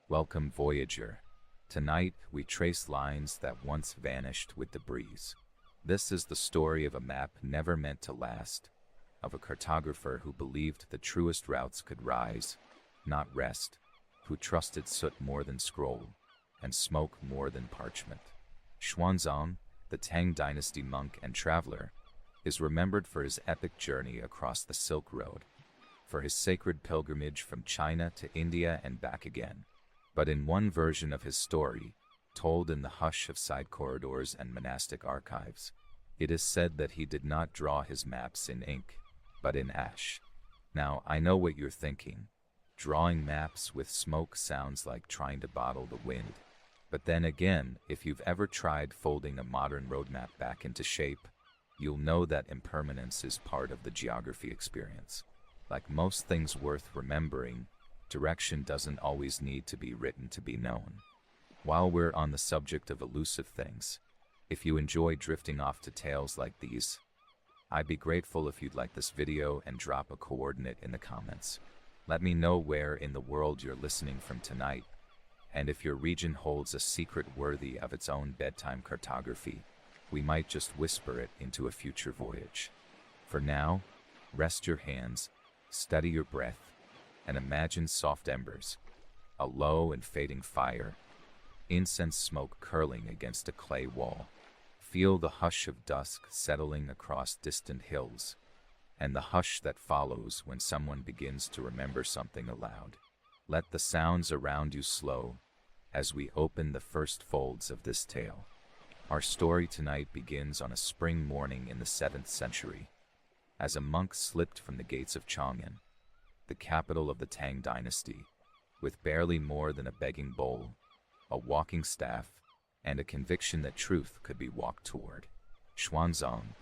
Welcome, Voyager. Tonight, we trace lines that once vanished with the breeze. This is the story of a map never meant to last, of a cartographer who believed the truest routes could rise, not rest, who trusted soot more than scroll, and smoke more than parchment. Xuanzang, the Tang Dynasty monk and traveler, is remembered for his epic journey across the Silk Road, for his sacred pilgrimage from China to India and back again. But in one version of his story, told in the hush of side corridors and monastic archives, it is said that he did not draw his maps in ink, but in ash. Now, I know what you're thinking. Drawing maps with smoke sounds like trying to bottle the wind. But then again, if you've ever tried folding a modern roadmap back into shape, you'll know that impermanence is part of the geography experience. Like most things worth remembering, direction doesn't always need to be written to be known. While we're on the subject of elusive things, if you enjoy drifting off to tales like these, I'd be grateful if you'd like this video and drop a coordinate in the comments. Let me know where in the world you're listening from tonight, and if your region holds a secret worthy of its own bedtime cartography, we might just whisper it into a future voyage. For now, rest your hands, steady your breath, and imagine soft embers, a low and fading fire, incense smoke curling against a clay wall. Feel the hush of dusk settling across distant hills, and the hush that follows when someone begins to remember something aloud. Let the sounds around you slow as we open the first folds of this tale. Our story tonight begins on a spring morning in the 7th century, as a monk slipped from the gates of Chang'an, the capital of the Tang Dynasty, with barely more than a begging bowl, a walking staff, and a conviction that truth could be walked toward. Xuanzang,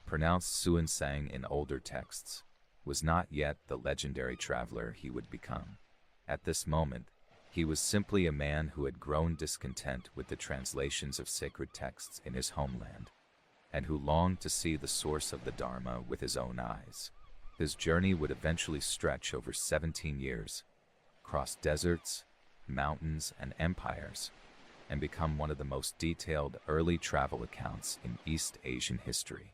pronounced Suansang in older texts, was not yet the legendary traveler he would become. At this moment, he was simply a man who had grown discontent with the translations of sacred texts in his homeland, and who longed to see the source of the Dharma with his own eyes. His journey would eventually stretch over 17 years, cross deserts, mountains, and empires, and become one of the most detailed early travel accounts in East Asian history.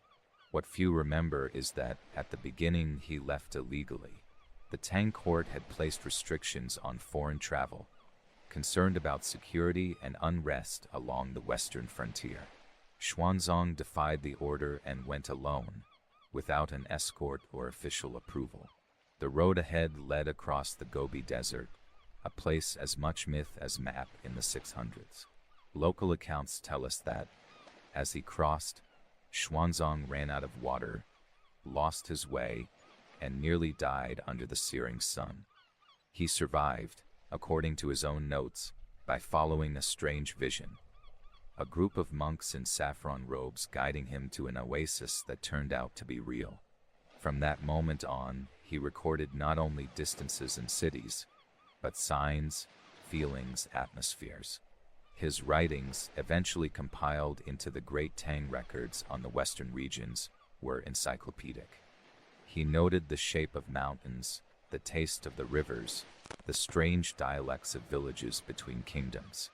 What few remember is that, at the beginning, he left illegally. The Tang court had placed restrictions on foreign travel, concerned about security and unrest along the western frontier. Xuanzang defied the order and went alone, without an escort or official approval. The road ahead led across the Gobi Desert, a place as much myth as map in the 600s. Local accounts tell us that, as he crossed, Xuanzang ran out of water, lost his way, and nearly died under the searing sun. He survived, according to his own notes, by following a strange vision. A group of monks in saffron robes guiding him to an oasis that turned out to be real. From that moment on, he recorded not only distances and cities, but signs, feelings, atmospheres. His writings, eventually compiled into the Great Tang records on the western regions, were encyclopedic. He noted the shape of mountains, the taste of the rivers, the strange dialects of villages between kingdoms.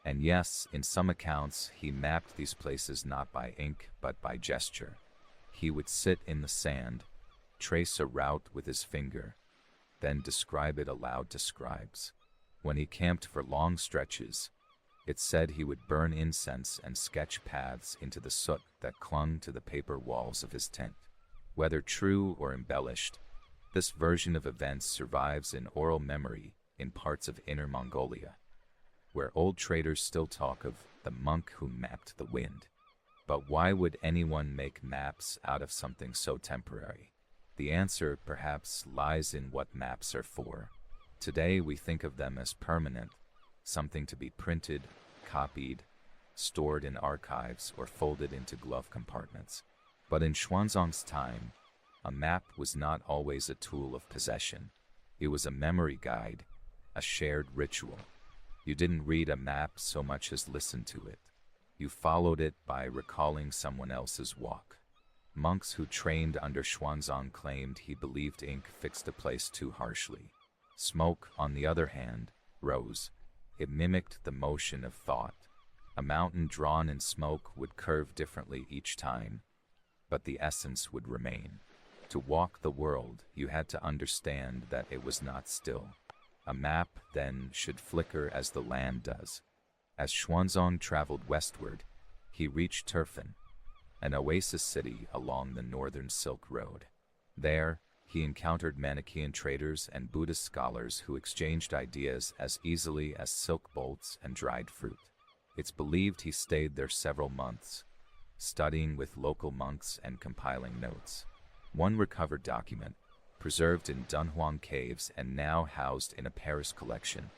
And yes, in some accounts, he mapped these places not by ink, but by gesture. He would sit in the sand, trace a route with his finger, then describe it aloud to scribes. When he camped for long stretches, it said he would burn incense and sketch paths into the soot that clung to the paper walls of his tent. Whether true or embellished, this version of events survives in oral memory in parts of Inner Mongolia, where old traders still talk of the monk who mapped the wind. But why would anyone make maps out of something so temporary? The answer, perhaps, lies in what maps are for. Today we think of them as permanent, something to be printed, copied, stored in archives, or folded into glove compartments. But in Xuanzang's time, a map was not always a tool of possession. It was a memory guide, a shared ritual. You didn't read a map so much as listen to it. You followed it by recalling someone else's walk. Monks who trained under Xuanzang claimed he believed ink fixed a place too harshly. Smoke, on the other hand, rose, It mimicked the motion of thought. A mountain drawn in smoke would curve differently each time, but the essence would remain. To walk the world, you had to understand that it was not still. A map, then, should flicker as the land does. As Xuanzang traveled westward, he reached Turfan, an oasis city along the northern Silk Road. There, he encountered Manichaean traders and Buddhist scholars who exchanged ideas as easily as silk bolts and dried fruit. It's believed he stayed there several months, studying with local monks and compiling notes. One recovered document, preserved in Dunhuang caves and now housed in a Paris collection,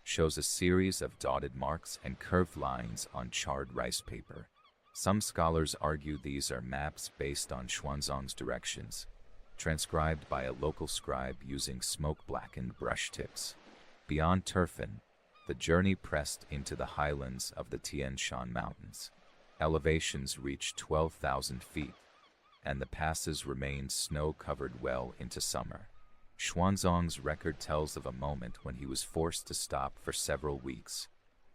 shows a series of dotted marks and curved lines on charred rice paper. Some scholars argue these are maps based on Xuanzang's directions, transcribed by a local scribe using smoke-blackened brush tips. Beyond Turfan, the journey pressed into the highlands of the Tian Shan Mountains. Elevations reached 12,000 feet, and the passes remained snow-covered well into summer. Xuanzang's record tells of a moment when he was forced to stop for several weeks,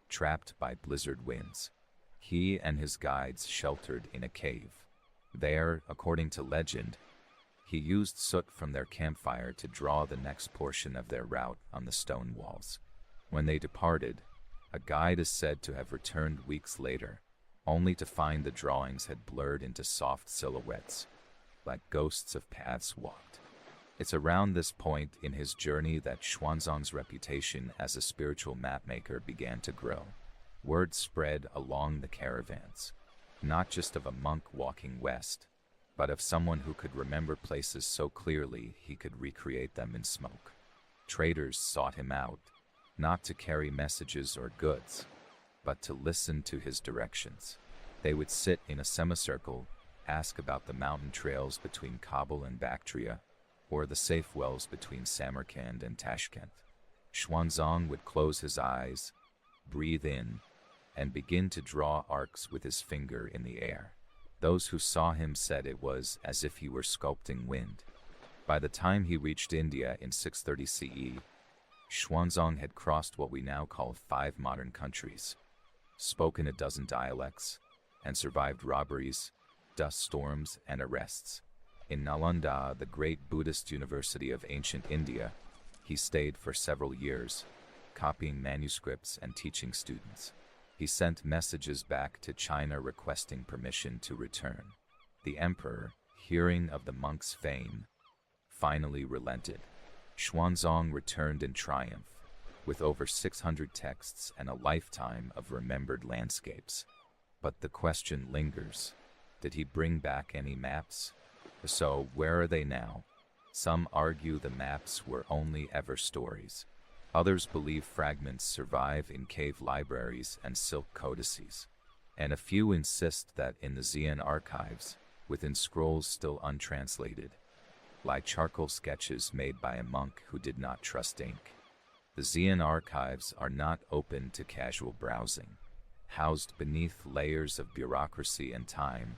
trapped by blizzard winds. He and his guides sheltered in a cave. There, according to legend, he used soot from their campfire to draw the next portion of their route on the stone walls. When they departed, a guide is said to have returned weeks later, only to find the drawings had blurred into soft silhouettes, like ghosts of paths walked. It's around this point in his journey that Xuanzang's reputation as a spiritual mapmaker began to grow. Word spread along the caravans, not just of a monk walking west, but of someone who could remember places so clearly he could recreate them in smoke. Traders sought him out, not to carry messages or goods, but to listen to his directions. They would sit in a semicircle, ask about the mountain trails between Kabul and Bactria, or the safe wells between Samarkand and Tashkent. Xuanzang would close his eyes, breathe in, and begin to draw arcs with his finger in the air. Those who saw him said it was as if he were sculpting wind. By the time he reached India in 630 CE, Xuanzang had crossed what we now call 5 modern countries, spoken a dozen dialects, and survived robberies, dust storms, and arrests. In Nalanda, the great Buddhist university of ancient India, he stayed for several years, copying manuscripts and teaching students. He sent messages back to China requesting permission to return. The emperor, hearing of the monk's fame, finally relented. Xuanzang returned in triumph, with over 600 texts and a lifetime of remembered landscapes. But the question lingers, did he bring back any maps? So, where are they now? Some argue the maps were only ever stories. Others believe fragments survive in cave libraries and silk codices. And a few insist that in the Xian archives, within scrolls still untranslated, lie charcoal sketches made by a monk who did not trust ink. The Xian archives are not open to casual browsing. Housed beneath layers of bureaucracy and time,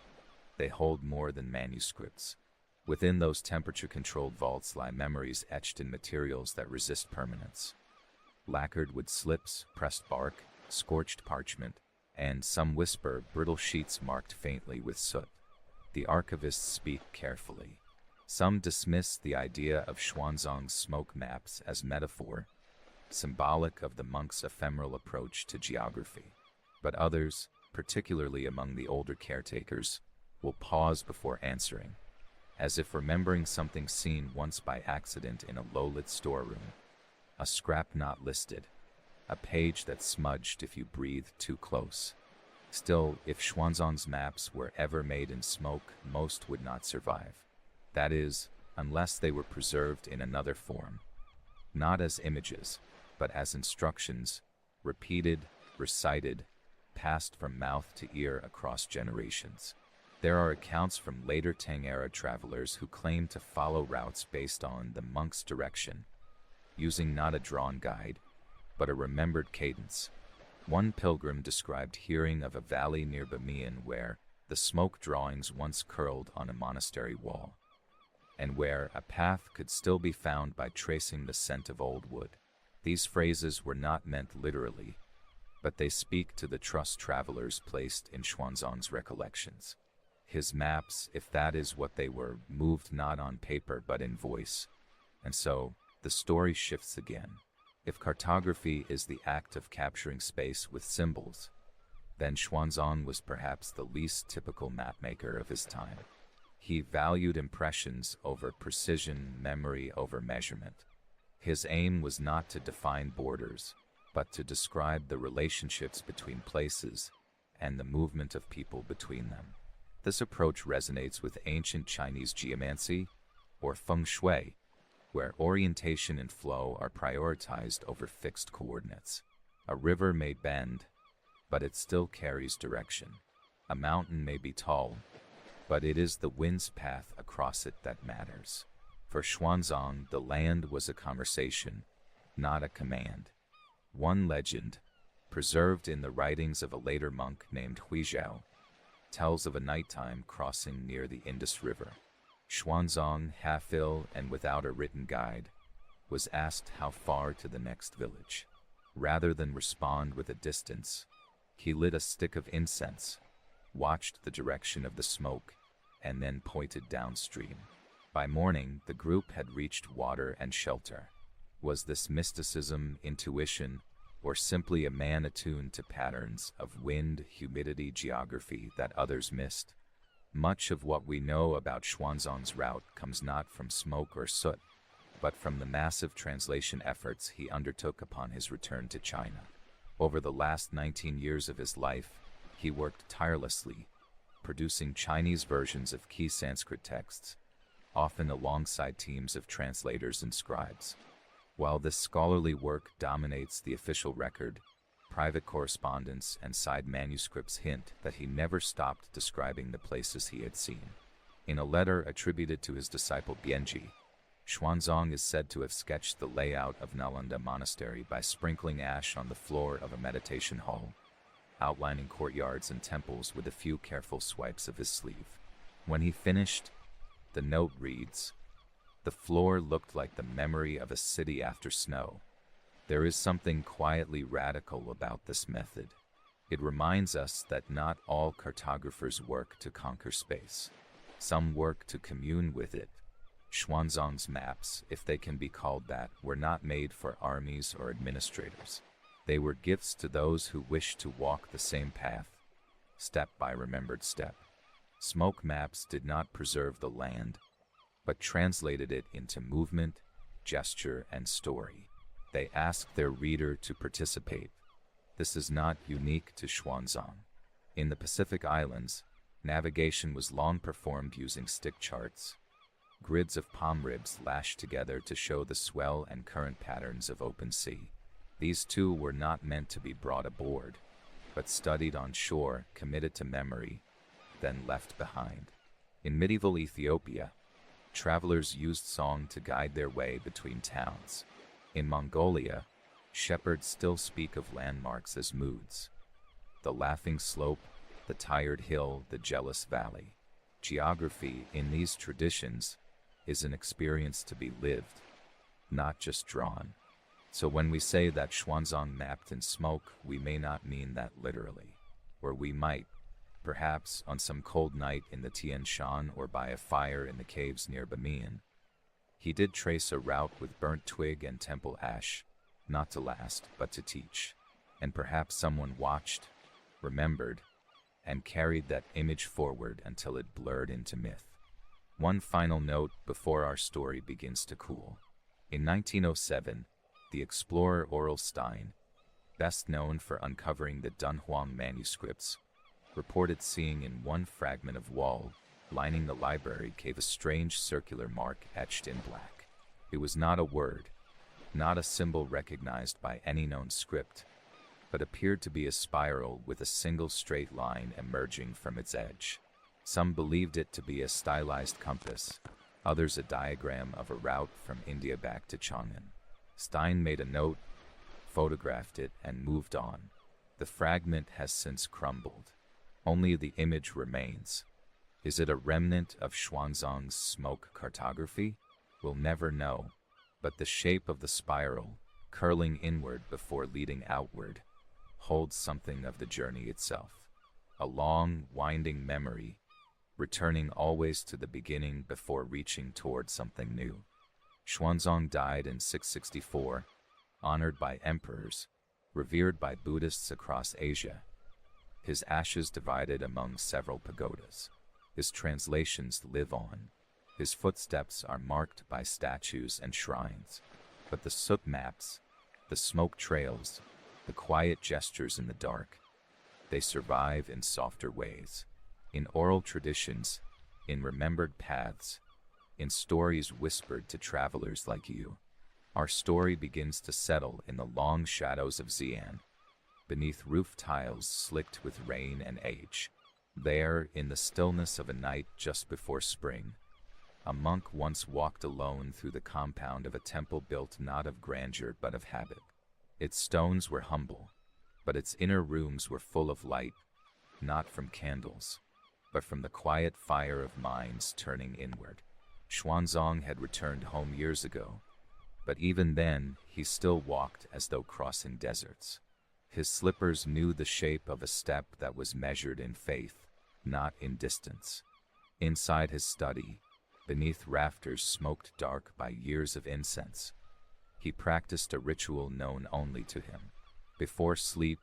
they hold more than manuscripts. Within those temperature-controlled vaults lie memories etched in materials that resist permanence. Lacquered wood slips, pressed bark, scorched parchment, and, some whisper, brittle sheets marked faintly with soot. The archivists speak carefully. Some dismiss the idea of Xuanzang's smoke maps as metaphor, symbolic of the monk's ephemeral approach to geography. But others, particularly among the older caretakers, will pause before answering, as if remembering something seen once by accident in a low-lit storeroom. A scrap not listed, a page that smudged if you breathed too close. Still, if Xuanzang's maps were ever made in smoke, most would not survive. That is, unless they were preserved in another form. Not as images, but as instructions, repeated, recited, passed from mouth to ear across generations. There are accounts from later Tang-era travelers who claim to follow routes based on the monk's direction, using not a drawn guide, but a remembered cadence. One pilgrim described hearing of a valley near Bamiyan where the smoke drawings once curled on a monastery wall, and where a path could still be found by tracing the scent of old wood. These phrases were not meant literally, but they speak to the trust travelers placed in Xuanzang's recollections. His maps, if that is what they were, moved not on paper but in voice. And so, the story shifts again. If cartography is the act of capturing space with symbols, then Xuanzang was perhaps the least typical mapmaker of his time. He valued impressions over precision, memory over measurement. His aim was not to define borders, but to describe the relationships between places and the movement of people between them. This approach resonates with ancient Chinese geomancy, or feng shui, where orientation and flow are prioritized over fixed coordinates. A river may bend, but it still carries direction. A mountain may be tall, but it is the wind's path across it that matters. For Xuanzang, the land was a conversation, not a command. One legend, preserved in the writings of a later monk named Huizhao, tells of a nighttime crossing near the Indus River. Xuanzang, half ill and without a written guide, was asked how far to the next village. Rather than respond with a distance, he lit a stick of incense, watched the direction of the smoke, and then pointed downstream. By morning, the group had reached water and shelter. Was this mysticism, intuition, or simply a man attuned to patterns of wind, humidity, geography that others missed? Much of what we know about Xuanzang's route comes not from smoke or soot, but from the massive translation efforts he undertook upon his return to China. Over the last 19 years of his life, he worked tirelessly, producing Chinese versions of key Sanskrit texts, often alongside teams of translators and scribes. While this scholarly work dominates the official record, private correspondence and side manuscripts hint that he never stopped describing the places he had seen. In a letter attributed to his disciple Bianji, Xuanzang is said to have sketched the layout of Nalanda Monastery by sprinkling ash on the floor of a meditation hall, outlining courtyards and temples with a few careful swipes of his sleeve. When he finished, the note reads, "The floor looked like the memory of a city after snow." There is something quietly radical about this method. It reminds us that not all cartographers work to conquer space. Some work to commune with it. Xuanzang's maps, if they can be called that, were not made for armies or administrators. They were gifts to those who wished to walk the same path, step by remembered step. Smoke maps did not preserve the land, but translated it into movement, gesture, and story. They asked their reader to participate. This is not unique to Xuanzang. In the Pacific Islands, navigation was long performed using stick charts, grids of palm ribs lashed together to show the swell and current patterns of open sea. These too were not meant to be brought aboard, but studied on shore, committed to memory, then left behind. In medieval Ethiopia, travelers used song to guide their way between towns. In Mongolia, shepherds still speak of landmarks as moods. The laughing slope, the tired hill, the jealous valley. Geography, in these traditions, is an experience to be lived, not just drawn. So when we say that Xuanzang mapped in smoke, we may not mean that literally. Or we might, perhaps on some cold night in the Tian Shan or by a fire in the caves near Bamiyan. He did trace a route with burnt twig and temple ash, not to last, but to teach. And perhaps someone watched, remembered, and carried that image forward until it blurred into myth. One final note before our story begins to cool. In 1907, the explorer Oral Stein, best known for uncovering the Dunhuang manuscripts, reported seeing in one fragment of wall lining the library cave a strange circular mark etched in black. It was not a word, not a symbol recognized by any known script, but appeared to be a spiral with a single straight line emerging from its edge. Some believed it to be a stylized compass, others a diagram of a route from India back to Chang'an. Stein made a note, photographed it, and moved on. The fragment has since crumbled. Only the image remains. Is it a remnant of Xuanzang's smoke cartography? We'll never know, but the shape of the spiral, curling inward before leading outward, holds something of the journey itself. A long, winding memory, returning always to the beginning before reaching toward something new. Xuanzang died in 664, honored by emperors, revered by Buddhists across Asia. His ashes divided among several pagodas. His translations live on. His footsteps are marked by statues and shrines. But the soot maps, the smoke trails, the quiet gestures in the dark, they survive in softer ways, in oral traditions, in remembered paths, in stories whispered to travelers like you. Our story begins to settle in the long shadows of Xi'an, beneath roof tiles slicked with rain and age. There, in the stillness of a night just before spring, a monk once walked alone through the compound of a temple built not of grandeur but of habit. Its stones were humble, but its inner rooms were full of light, not from candles, but from the quiet fire of minds turning inward. Xuanzang had returned home years ago, but even then he still walked as though crossing deserts. His slippers knew the shape of a step that was measured in faith, not in distance. Inside his study, beneath rafters smoked dark by years of incense, he practiced a ritual known only to him. Before sleep,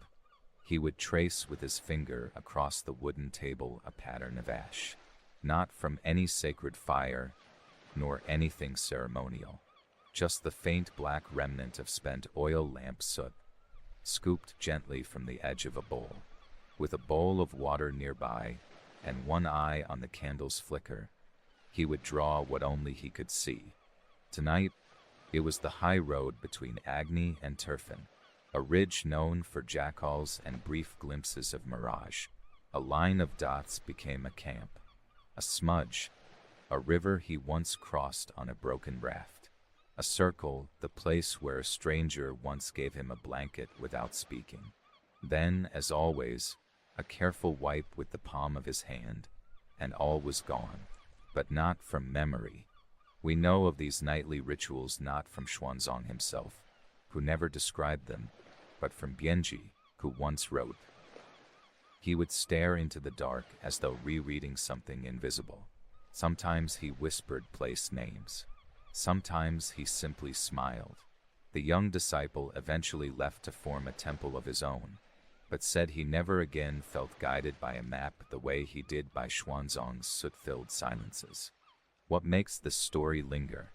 he would trace with his finger across the wooden table a pattern of ash, not from any sacred fire, nor anything ceremonial, just the faint black remnant of spent oil lamp soot, scooped gently from the edge of a bowl. With a bowl of water nearby, and one eye on the candle's flicker, he would draw what only he could see. Tonight, it was the high road between Agni and Turfan, a ridge known for jackals and brief glimpses of mirage. A line of dots became a camp, a smudge, a river he once crossed on a broken raft, a circle, the place where a stranger once gave him a blanket without speaking. Then, as always, a careful wipe with the palm of his hand, and all was gone, but not from memory. We know of these nightly rituals not from Xuanzang himself, who never described them, but from Bianji, who once wrote. He would stare into the dark as though rereading something invisible. Sometimes he whispered place names. Sometimes he simply smiled. The young disciple eventually left to form a temple of his own, but said he never again felt guided by a map the way he did by Xuanzang's soot-filled silences. What makes this story linger,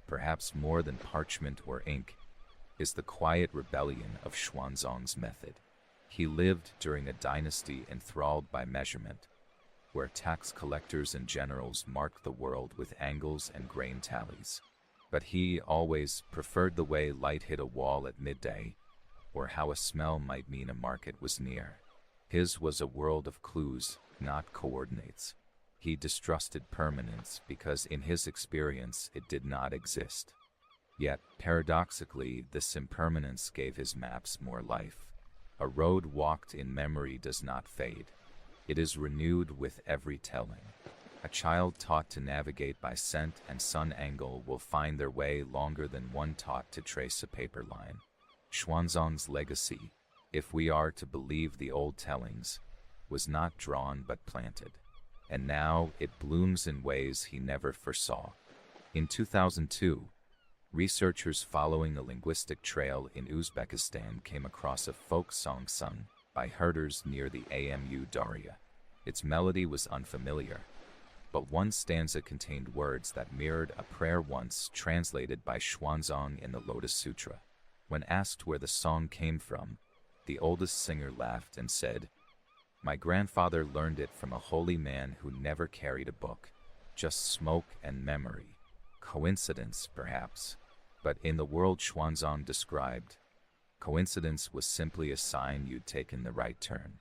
perhaps more than parchment or ink, is the quiet rebellion of Xuanzang's method. He lived during a dynasty enthralled by measurement, where tax collectors and generals marked the world with angles and grain tallies. But he always preferred the way light hit a wall at midday, or how a smell might mean a market was near. His was a world of clues, not coordinates. He distrusted permanence because in his experience it did not exist. Yet, paradoxically, this impermanence gave his maps more life. A road walked in memory does not fade. It is renewed with every telling. A child taught to navigate by scent and sun angle will find their way longer than one taught to trace a paper line. Xuanzang's legacy, if we are to believe the old tellings, was not drawn but planted. And now it blooms in ways he never foresaw. In 2002, researchers following a linguistic trail in Uzbekistan came across a folk song sung by herders near the Amu Darya. Its melody was unfamiliar, but one stanza contained words that mirrored a prayer once translated by Xuanzang in the Lotus Sutra. When asked where the song came from, the oldest singer laughed and said, "My grandfather learned it from a holy man who never carried a book, just smoke and memory." Coincidence, perhaps, but in the world Xuanzang described, coincidence was simply a sign you'd taken the right turn.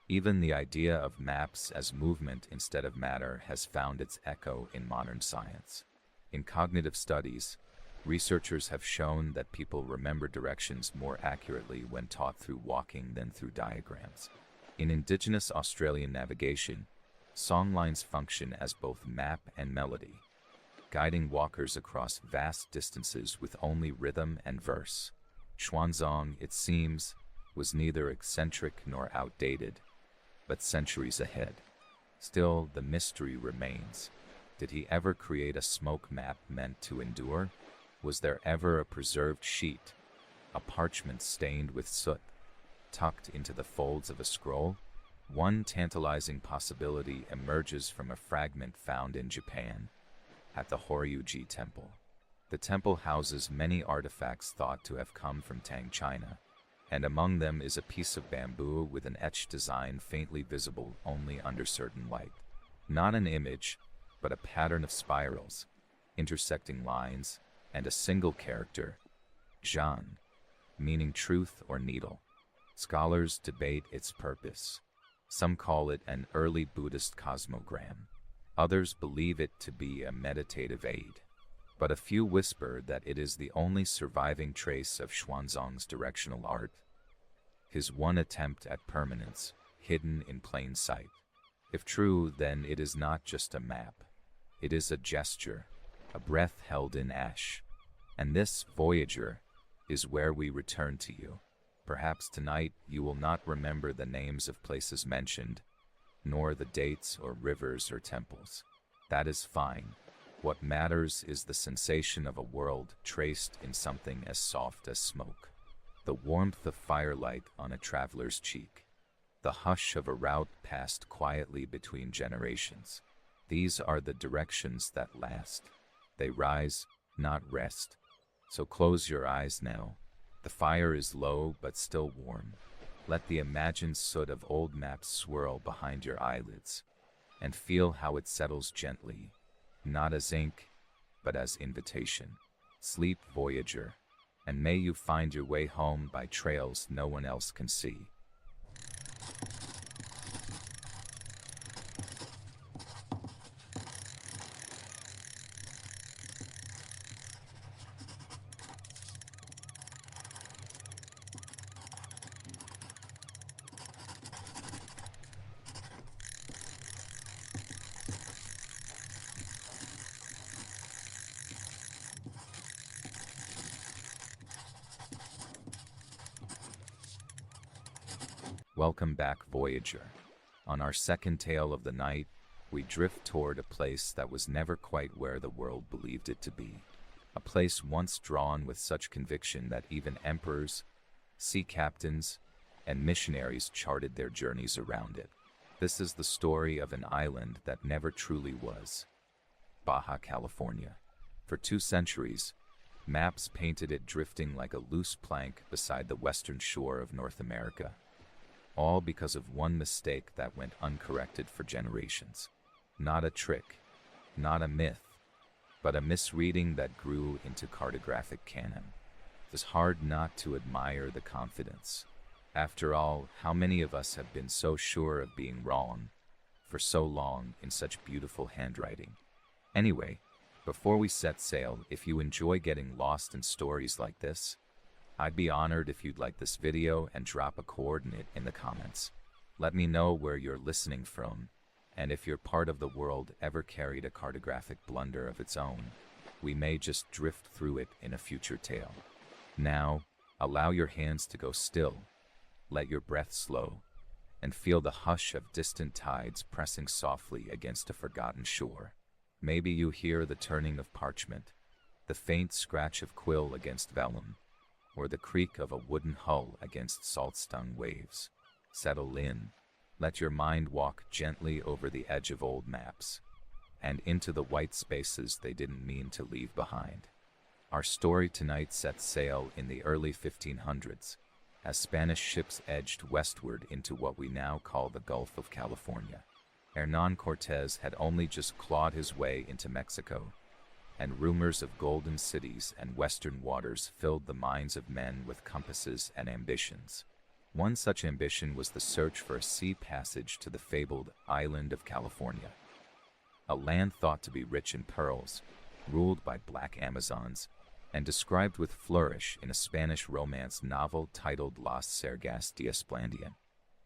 Even the idea of maps as movement instead of matter has found its echo in modern science. In cognitive studies, researchers have shown that people remember directions more accurately when taught through walking than through diagrams. In indigenous Australian navigation, songlines function as both map and melody, guiding walkers across vast distances with only rhythm and verse. Xuanzang, it seems, was neither eccentric nor outdated, but centuries ahead. Still, the mystery remains. Did he ever create a smoke map meant to endure? Was there ever a preserved sheet, a parchment stained with soot, tucked into the folds of a scroll? One tantalizing possibility emerges from a fragment found in Japan, at the Horyuji Temple. The temple houses many artifacts thought to have come from Tang, China, and among them is a piece of bamboo with an etched design faintly visible only under certain light. Not an image, but a pattern of spirals, intersecting lines, and a single character, Zhan, meaning truth or needle. Scholars debate its purpose. Some call it an early Buddhist cosmogram. Others believe it to be a meditative aid. But a few whisper that it is the only surviving trace of Xuanzang's directional art, his one attempt at permanence, hidden in plain sight. If true, then it is not just a map. It is a gesture, a breath held in ash. And this, Voyager, is where we return to you. Perhaps tonight you will not remember the names of places mentioned, nor the dates or rivers or temples. That is fine. What matters is the sensation of a world traced in something as soft as smoke. The warmth of firelight on a traveler's cheek. The hush of a route passed quietly between generations. These are the directions that last. They rise, not rest. So close your eyes now. The fire is low but still warm. Let the imagined soot of old maps swirl behind your eyelids, and feel how it settles gently, not as ink, but as invitation. Sleep, Voyager, and may you find your way home by trails no one else can see. Welcome back, Voyager. On our second tale of the night, we drift toward a place that was never quite where the world believed it to be. A place once drawn with such conviction that even emperors, sea captains, and missionaries charted their journeys around it. This is the story of an island that never truly was. Baja California. For 2 centuries, maps painted it drifting like a loose plank beside the western shore of North America. All because of one mistake that went uncorrected for generations. Not a trick, not a myth, but a misreading that grew into cartographic canon. It is hard not to admire the confidence. After all, how many of us have been so sure of being wrong for so long in such beautiful handwriting? Anyway, before we set sail, if you enjoy getting lost in stories like this, I'd be honored if you'd like this video and drop a coordinate in the comments. Let me know where you're listening from, and if your part of the world ever carried a cartographic blunder of its own. We may just drift through it in a future tale. Now, allow your hands to go still, let your breath slow, and feel the hush of distant tides pressing softly against a forgotten shore. Maybe you hear the turning of parchment, the faint scratch of quill against vellum, or the creak of a wooden hull against salt-stung waves. Settle in. Let your mind walk gently over the edge of old maps, and into the white spaces they didn't mean to leave behind. Our story tonight sets sail in the early 1500s, as Spanish ships edged westward into what we now call the Gulf of California. Hernán Cortés had only just clawed his way into Mexico, and rumors of golden cities and western waters filled the minds of men with compasses and ambitions. One such ambition was the search for a sea passage to the fabled island of California, a land thought to be rich in pearls, ruled by black Amazons, and described with flourish in a Spanish romance novel titled Las Sergas de Esplandian.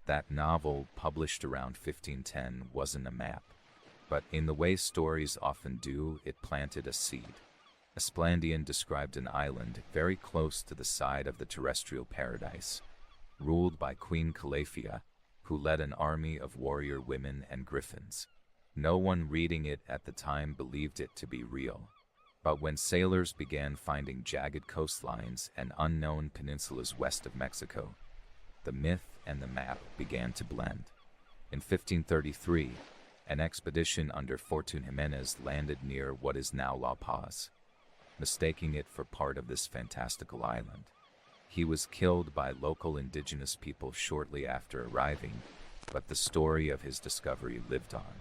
That novel, published around 1510, wasn't a map, but in the way stories often do, it planted a seed. Esplandian described an island very close to the side of the terrestrial paradise, ruled by Queen Calafia, who led an army of warrior women and griffins. No one reading it at the time believed it to be real. But when sailors began finding jagged coastlines and unknown peninsulas west of Mexico, the myth and the map began to blend. In 1533, an expedition under Fortun Jimenez landed near what is now La Paz, mistaking it for part of this fantastical island. He was killed by local indigenous people shortly after arriving, but the story of his discovery lived on.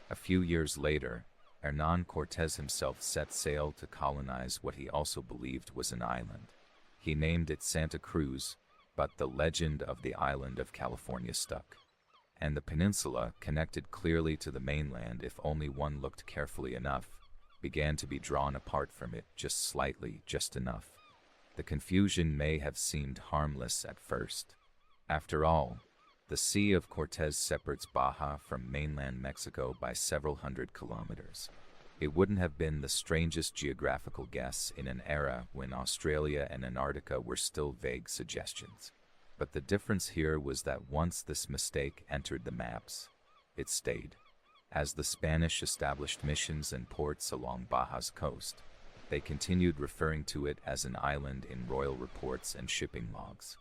A few years later, Hernán Cortés himself set sail to colonize what he also believed was an island. He named it Santa Cruz, but the legend of the island of California stuck. And the peninsula, connected clearly to the mainland if only one looked carefully enough, began to be drawn apart from it just slightly, just enough. The confusion may have seemed harmless at first. After all, the Sea of Cortés separates Baja from mainland Mexico by several hundred kilometers. It wouldn't have been the strangest geographical guess in an era when Australia and Antarctica were still vague suggestions. But the difference here was that once this mistake entered the maps, it stayed. As the Spanish established missions and ports along Baja's coast, they continued referring to it as an island in royal reports and shipping logs.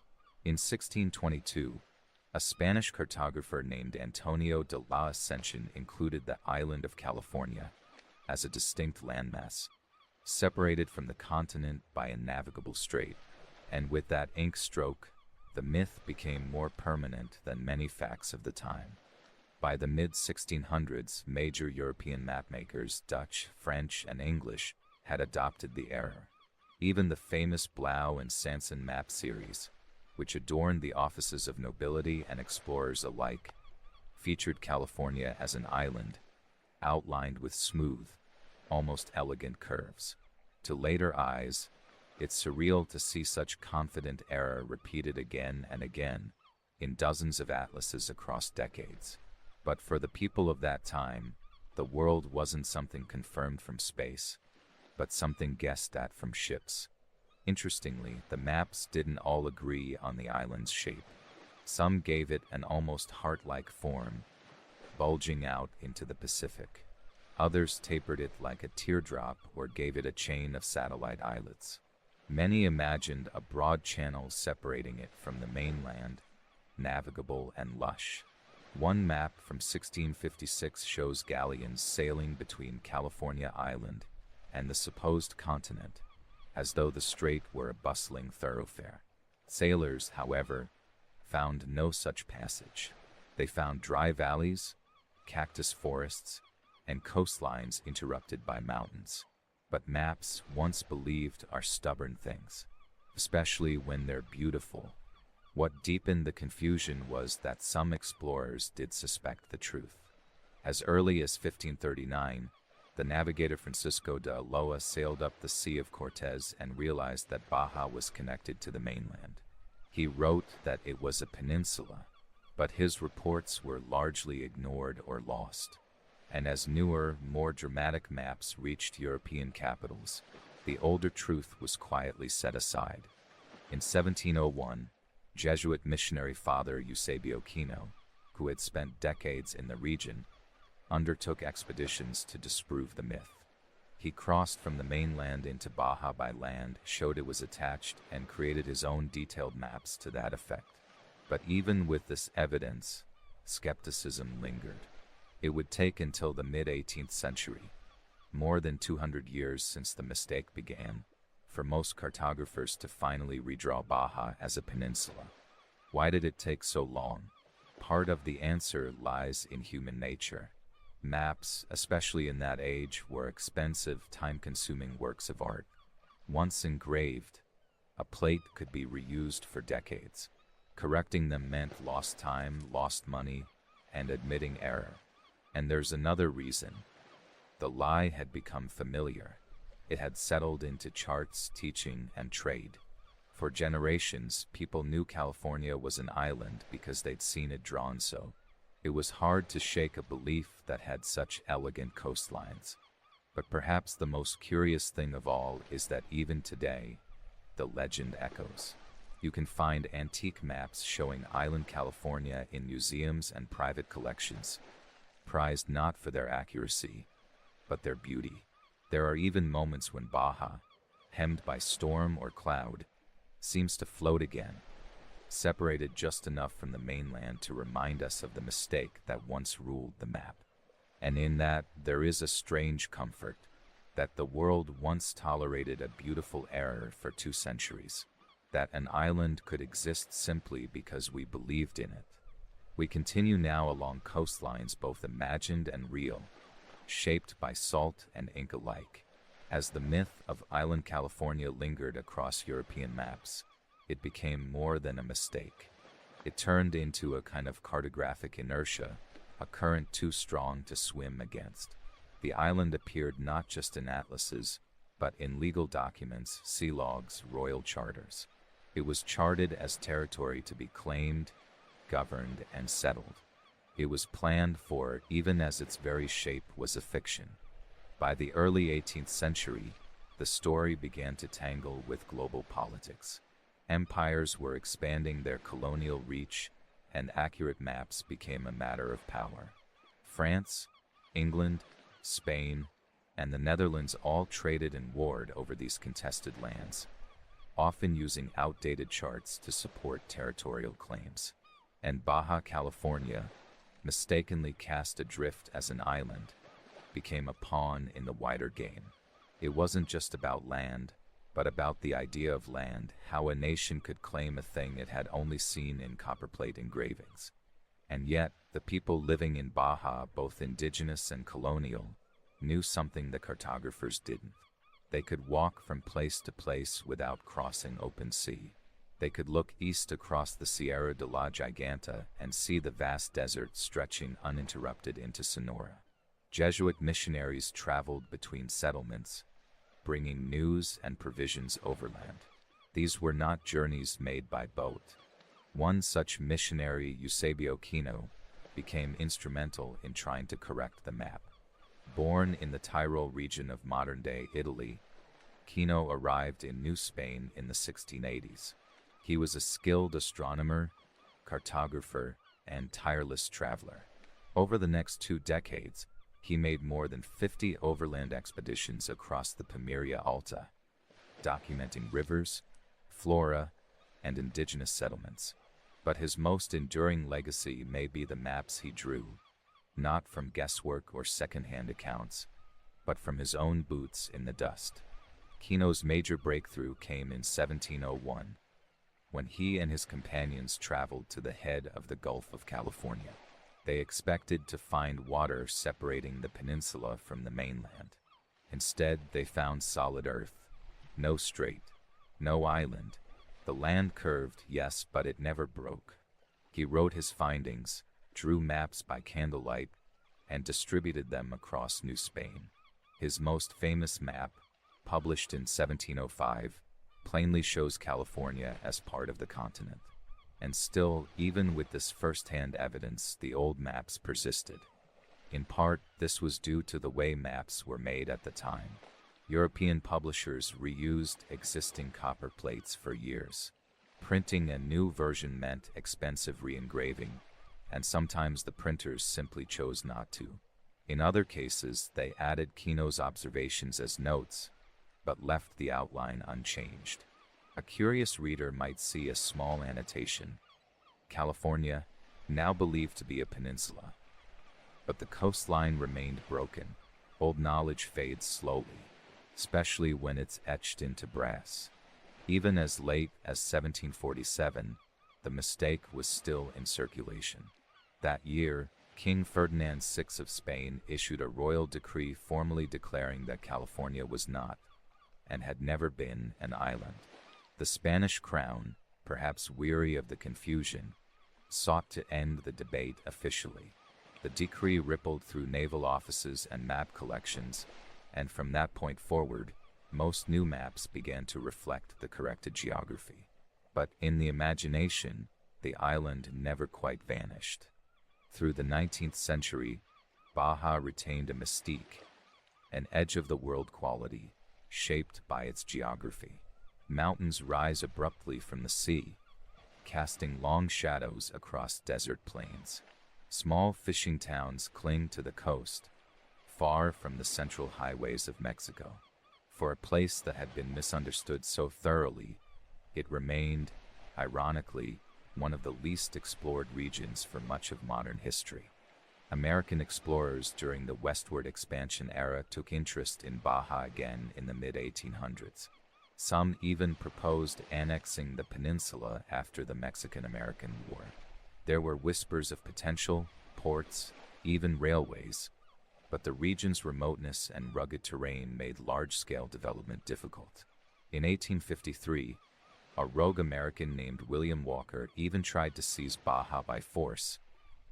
In 1622, a Spanish cartographer named Antonio de la Ascension included the island of California as a distinct landmass, separated from the continent by a navigable strait, and with that ink stroke, the myth became more permanent than many facts of the time. By the mid-1600s, major European mapmakers, Dutch, French, and English, had adopted the error. Even the famous Blau and Sanson map series, which adorned the offices of nobility and explorers alike, featured California as an island, outlined with smooth, almost elegant curves. To later eyes, it's surreal to see such confident error repeated again and again in dozens of atlases across decades. But for the people of that time, the world wasn't something confirmed from space, but something guessed at from ships. Interestingly, the maps didn't all agree on the island's shape. Some gave it an almost heart-like form, bulging out into the Pacific. Others tapered it like a teardrop or gave it a chain of satellite islets. Many imagined a broad channel separating it from the mainland, navigable and lush. One map from 1656 shows galleons sailing between California Island and the supposed continent, as though the strait were a bustling thoroughfare. Sailors, however, found no such passage. They found dry valleys, cactus forests, and coastlines interrupted by mountains. But maps, once believed, are stubborn things, especially when they're beautiful. What deepened the confusion was that some explorers did suspect the truth. As early as 1539, the navigator Francisco de Aloa sailed up the Sea of Cortés and realized that Baja was connected to the mainland. He wrote that it was a peninsula, but his reports were largely ignored or lost. And as newer, more dramatic maps reached European capitals, the older truth was quietly set aside. In 1701, Jesuit missionary father Eusebio Kino, who had spent decades in the region, undertook expeditions to disprove the myth. He crossed from the mainland into Baja by land, showed it was attached, and created his own detailed maps to that effect. But even with this evidence, skepticism lingered. It would take until the mid-18th century, more than 200 years since the mistake began, for most cartographers to finally redraw Baja as a peninsula. Why did it take so long? Part of the answer lies in human nature. Maps, especially in that age, were expensive, time-consuming works of art. Once engraved, a plate could be reused for decades. Correcting them meant lost time, lost money, and admitting error. And there's another reason. The lie had become familiar. It had settled into charts, teaching, and trade. For generations, people knew California was an island because they'd seen it drawn so. It was hard to shake a belief that had such elegant coastlines. But perhaps the most curious thing of all is that even today, the legend echoes. You can find antique maps showing island California in museums and private collections, prized not for their accuracy, but their beauty. There are even moments when Baja, hemmed by storm or cloud, seems to float again, separated just enough from the mainland to remind us of the mistake that once ruled the map. And in that, there is a strange comfort, that the world once tolerated a beautiful error for 2 centuries, that an island could exist simply because we believed in it. We continue now along coastlines both imagined and real, shaped by salt and ink alike. As the myth of island California lingered across European maps, it became more than a mistake. It turned into a kind of cartographic inertia, a current too strong to swim against. The island appeared not just in atlases, but in legal documents, sea logs, royal charters. It was charted as territory to be claimed, governed, and settled. It was planned for, even as its very shape was a fiction. By the early 18th century, the story began to tangle with global politics. Empires were expanding their colonial reach, and accurate maps became a matter of power. France, England, Spain, and the Netherlands all traded and warred over these contested lands, often using outdated charts to support territorial claims. And Baja California, mistakenly cast adrift as an island, became a pawn in the wider game. It wasn't just about land, but about the idea of land, how a nation could claim a thing it had only seen in copperplate engravings. And yet, the people living in Baja, both indigenous and colonial, knew something the cartographers didn't. They could walk from place to place without crossing open sea. They could look east across the Sierra de la Giganta and see the vast desert stretching uninterrupted into Sonora. Jesuit missionaries traveled between settlements, bringing news and provisions overland. These were not journeys made by boat. One such missionary, Eusebio Kino, became instrumental in trying to correct the map. Born in the Tyrol region of modern-day Italy, Kino arrived in New Spain in the 1680s. He was a skilled astronomer, cartographer, and tireless traveler. Over the next 2 decades, he made more than 50 overland expeditions across the Pimeria Alta, documenting rivers, flora, and indigenous settlements. But his most enduring legacy may be the maps he drew, not from guesswork or second-hand accounts, but from his own boots in the dust. Kino's major breakthrough came in 1701, when he and his companions traveled to the head of the Gulf of California. They expected to find water separating the peninsula from the mainland. Instead, they found solid earth, no strait, no island. The land curved, yes, but it never broke. He wrote his findings, drew maps by candlelight, and distributed them across New Spain. His most famous map, published in 1705, plainly shows California as part of the continent. And still, even with this first-hand evidence, the old maps persisted. In part, this was due to the way maps were made at the time. European publishers reused existing copper plates for years. Printing a new version meant expensive re-engraving, and sometimes the printers simply chose not to. In other cases, they added Kino's observations as notes, but left the outline unchanged. A curious reader might see a small annotation: California, now believed to be a peninsula. But the coastline remained broken. Old knowledge fades slowly, especially when it's etched into brass. Even as late as 1747, the mistake was still in circulation. That year, King Ferdinand VI of Spain issued a royal decree formally declaring that California was not, and had never been, an island. The Spanish crown, perhaps weary of the confusion, sought to end the debate officially. The decree rippled through naval offices and map collections, and from that point forward, most new maps began to reflect the corrected geography. But in the imagination, the island never quite vanished. Through the 19th century, Baja retained a mystique, an edge-of-the-world quality, shaped by its geography. Mountains rise abruptly from the sea, casting long shadows across desert plains. Small fishing towns cling to the coast, far from the central highways of Mexico. For a place that had been misunderstood so thoroughly, it remained, ironically, one of the least explored regions for much of modern history. American explorers during the westward expansion era took interest in Baja again in the mid-1800s. Some even proposed annexing the peninsula after the Mexican-American War. There were whispers of potential, ports, even railways, but the region's remoteness and rugged terrain made large-scale development difficult. In 1853, a rogue American named William Walker even tried to seize Baja by force,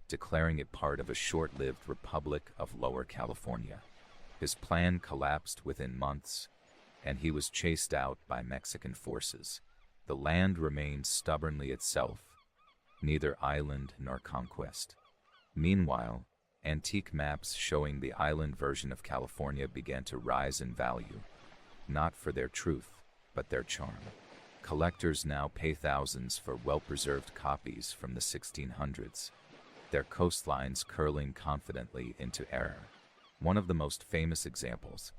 declaring it part of a short-lived Republic of Lower California. His plan collapsed within months, and he was chased out by Mexican forces. The land remained stubbornly itself, neither island nor conquest. Meanwhile, antique maps showing the island version of California began to rise in value, not for their truth, but their charm. Collectors now pay thousands for well-preserved copies from the 1600s, their coastlines curling confidently into error. One of the most famous examples,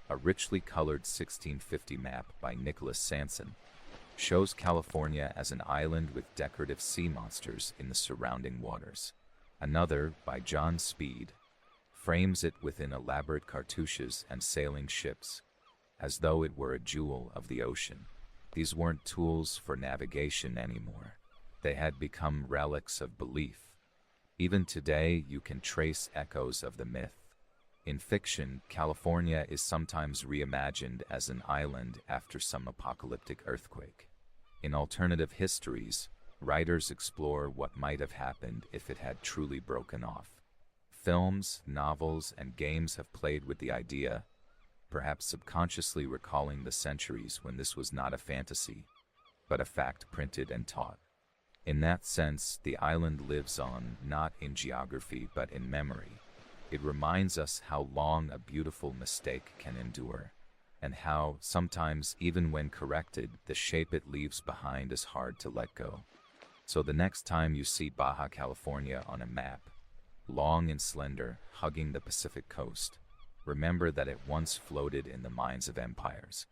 a richly colored 1650 map by Nicholas Sanson, shows California as an island with decorative sea monsters in the surrounding waters. Another, by John Speed, frames it within elaborate cartouches and sailing ships, as though it were a jewel of the ocean. These weren't tools for navigation anymore. They had become relics of belief. Even today, you can trace echoes of the myth. In fiction, California is sometimes reimagined as an island after some apocalyptic earthquake. In alternative histories, writers explore what might have happened if it had truly broken off. Films, novels, and games have played with the idea, perhaps subconsciously recalling the centuries when this was not a fantasy, but a fact printed and taught. In that sense, the island lives on, not in geography but in memory. It reminds us how long a beautiful mistake can endure, and how, sometimes even when corrected, the shape it leaves behind is hard to let go. So the next time you see Baja California on a map, long and slender, hugging the Pacific coast, remember that it once floated in the minds of empires.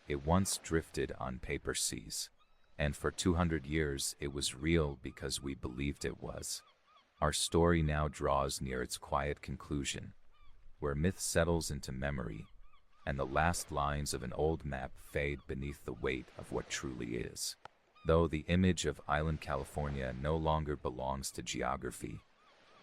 It once drifted on paper seas, and for 200 years it was real because we believed it was. Our story now draws near its quiet conclusion, where myth settles into memory, and the last lines of an old map fade beneath the weight of what truly is. Though the image of island California no longer belongs to geography,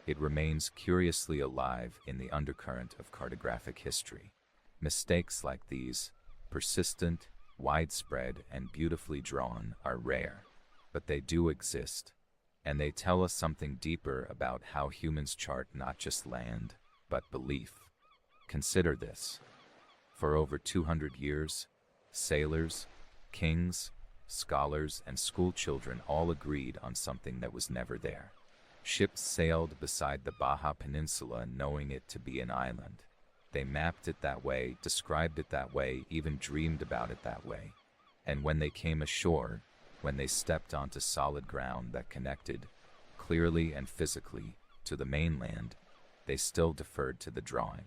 it remains curiously alive in the undercurrent of cartographic history. Mistakes like these, persistent, widespread, and beautifully drawn, are rare, but they do exist, and they tell us something deeper about how humans chart not just land, but belief. Consider this. For over 200 years, sailors, kings, scholars, and schoolchildren all agreed on something that was never there. Ships sailed beside the Baja Peninsula knowing it to be an island. They mapped it that way, described it that way, even dreamed about it that way. And when they came ashore, when they stepped onto solid ground that connected, clearly and physically, to the mainland, they still deferred to the drawing.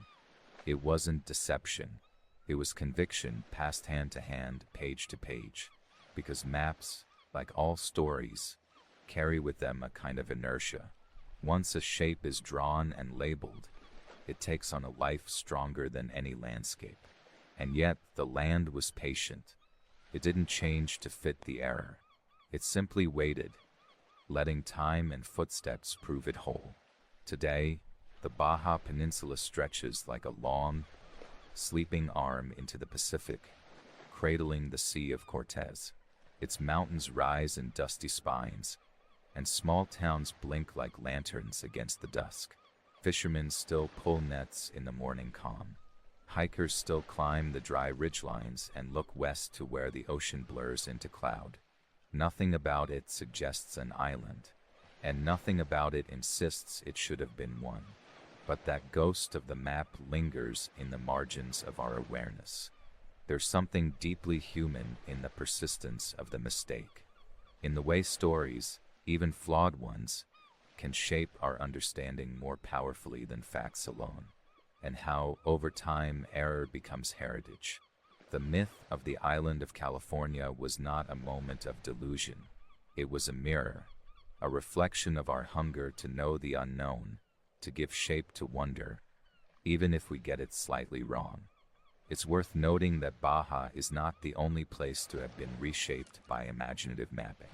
It wasn't deception. It was conviction passed hand to hand, page to page, because maps, like all stories, carry with them a kind of inertia. Once a shape is drawn and labeled, it takes on a life stronger than any landscape. And yet, the land was patient. It didn't change to fit the error. It simply waited, letting time and footsteps prove it whole. Today, the Baja Peninsula stretches like a long, sleeping arm into the Pacific, cradling the Sea of Cortez. Its mountains rise in dusty spines, and small towns blink like lanterns against the dusk. Fishermen still pull nets in the morning calm. Hikers still climb the dry ridgelines and look west to where the ocean blurs into cloud. Nothing about it suggests an island, and nothing about it insists it should have been one. but that ghost of the map lingers in the margins of our awareness. There's something deeply human in the persistence of the mistake, in the way stories, even flawed ones, can shape our understanding more powerfully than facts alone, and how, over time, error becomes heritage. The myth of the island of California was not a moment of delusion. It was a mirror, a reflection of our hunger to know the unknown, to give shape to wonder, even if we get it slightly wrong. It's worth noting that Baja is not the only place to have been reshaped by imaginative mapping.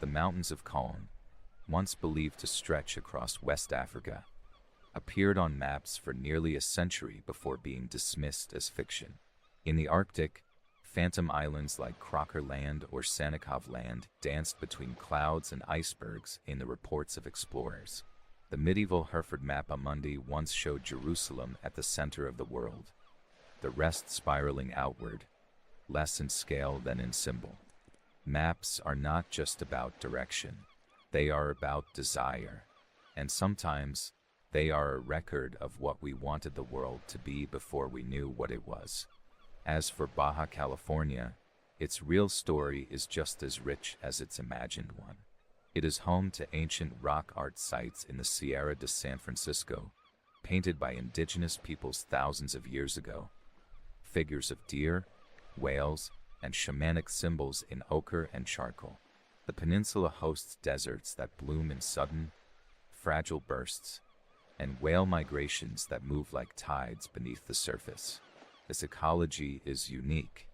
The mountains of Calne, once believed to stretch across West Africa, appeared on maps for nearly a century before being dismissed as fiction. In the Arctic, phantom islands like Crocker Land or Sannikov Land danced between clouds and icebergs in the reports of explorers. The medieval Hereford Mappa Mundi once showed Jerusalem at the center of the world, the rest spiraling outward, less in scale than in symbol. Maps are not just about direction, they are about desire, and sometimes they are a record of what we wanted the world to be before we knew what it was. As for Baja California, its real story is just as rich as its imagined one. It is home to ancient rock art sites in the Sierra de San Francisco, painted by indigenous peoples thousands of years ago. Figures of deer, whales, and shamanic symbols in ochre and charcoal. The peninsula hosts deserts that bloom in sudden, fragile bursts, and whale migrations that move like tides beneath the surface. This ecology is unique,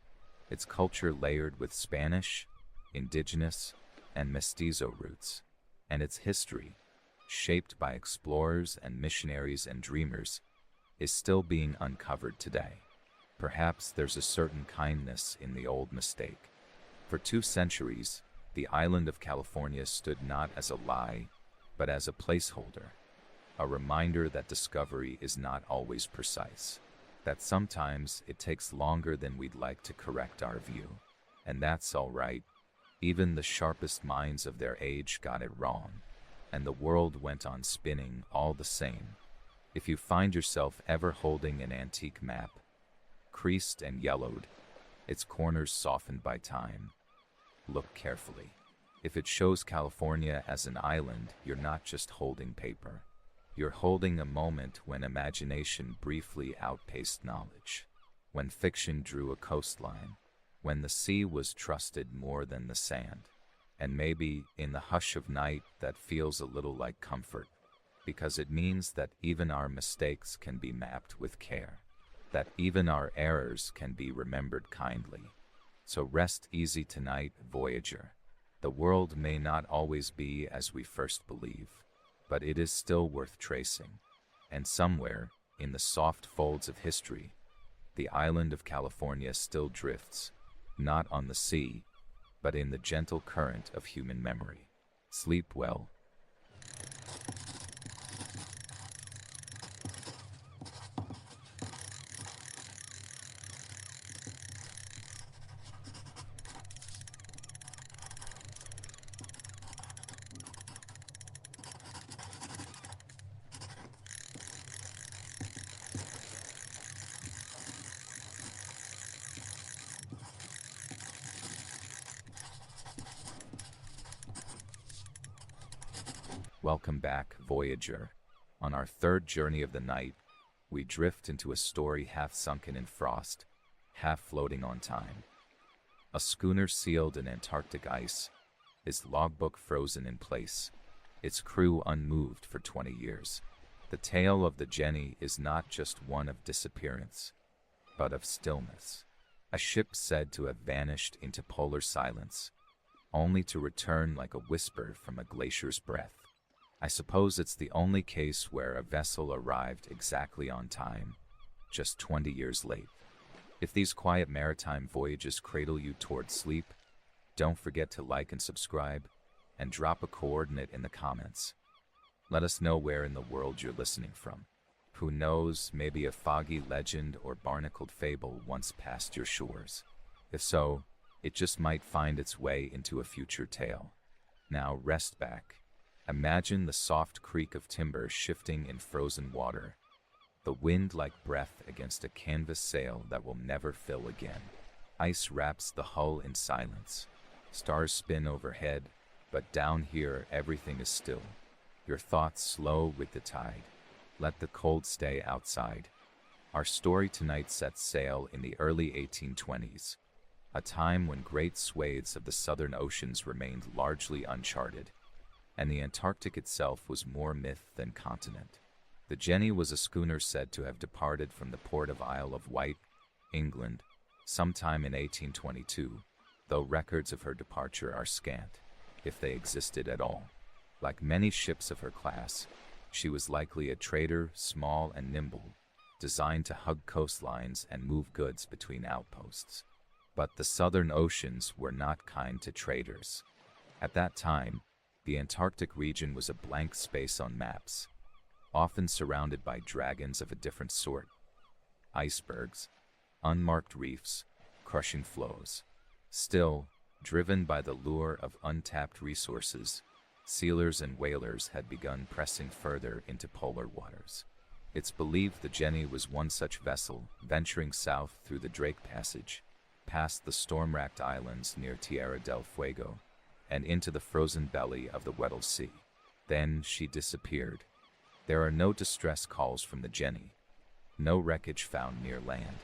its culture layered with Spanish, indigenous, and mestizo roots, and its history, shaped by explorers and missionaries and dreamers, is still being uncovered today. Perhaps there's a certain kindness in the old mistake. For 2 centuries, the island of California stood not as a lie, but as a placeholder, a reminder that discovery is not always precise, that sometimes it takes longer than we'd like to correct our view. And that's all right. Even the sharpest minds of their age got it wrong, and the world went on spinning all the same. If you find yourself ever holding an antique map, creased and yellowed, its corners softened by time, look carefully. If it shows California as an island, you're not just holding paper. You're holding a moment when imagination briefly outpaced knowledge, when fiction drew a coastline, when the sea was trusted more than the sand, and maybe in the hush of night that feels a little like comfort, because it means that even our mistakes can be mapped with care, that even our errors can be remembered kindly. So rest easy tonight, Voyager. The world may not always be as we first believe, but it is still worth tracing. And somewhere, in the soft folds of history, the island of California still drifts, not on the sea, but in the gentle current of human memory. Sleep well. Welcome back, Voyager. On our 3rd journey of the night, we drift into a story half sunken in frost, half floating on time. A schooner sealed in Antarctic ice, its logbook frozen in place, its crew unmoved for 20 years. The tale of the Jenny is not just one of disappearance, but of stillness. A ship said to have vanished into polar silence, only to return like a whisper from a glacier's breath. I suppose it's the only case where a vessel arrived exactly on time, just 20 years late. If these quiet maritime voyages cradle you toward sleep, don't forget to like and subscribe, and drop a coordinate in the comments. Let us know where in the world you're listening from. Who knows, maybe a foggy legend or barnacled fable once passed your shores. If so, it just might find its way into a future tale. Now rest back, Imagine the soft creak of timber shifting in frozen water, the wind like breath against a canvas sail that will never fill again. Ice wraps the hull in silence. Stars spin overhead, but down here everything is still. Your thoughts slow with the tide. Let the cold stay outside. Our story tonight sets sail in the early 1820s, a time when great swathes of the southern oceans remained largely uncharted, and the Antarctic itself was more myth than continent. The Jenny was a schooner said to have departed from the port of Isle of Wight, England, sometime in 1822, though records of her departure are scant, if they existed at all. Like many ships of her class, she was likely a trader, small and nimble, designed to hug coastlines and move goods between outposts. But the southern oceans were not kind to traders. At that time, the Antarctic region was a blank space on maps, often surrounded by dragons of a different sort. Icebergs, unmarked reefs, crushing flows. Still, driven by the lure of untapped resources, sealers and whalers had begun pressing further into polar waters. It's believed the Jenny was one such vessel, venturing south through the Drake Passage, past the storm-racked islands near Tierra del Fuego, and into the frozen belly of the Weddell Sea. Then she disappeared. There are no distress calls from the Jenny, no wreckage found near land,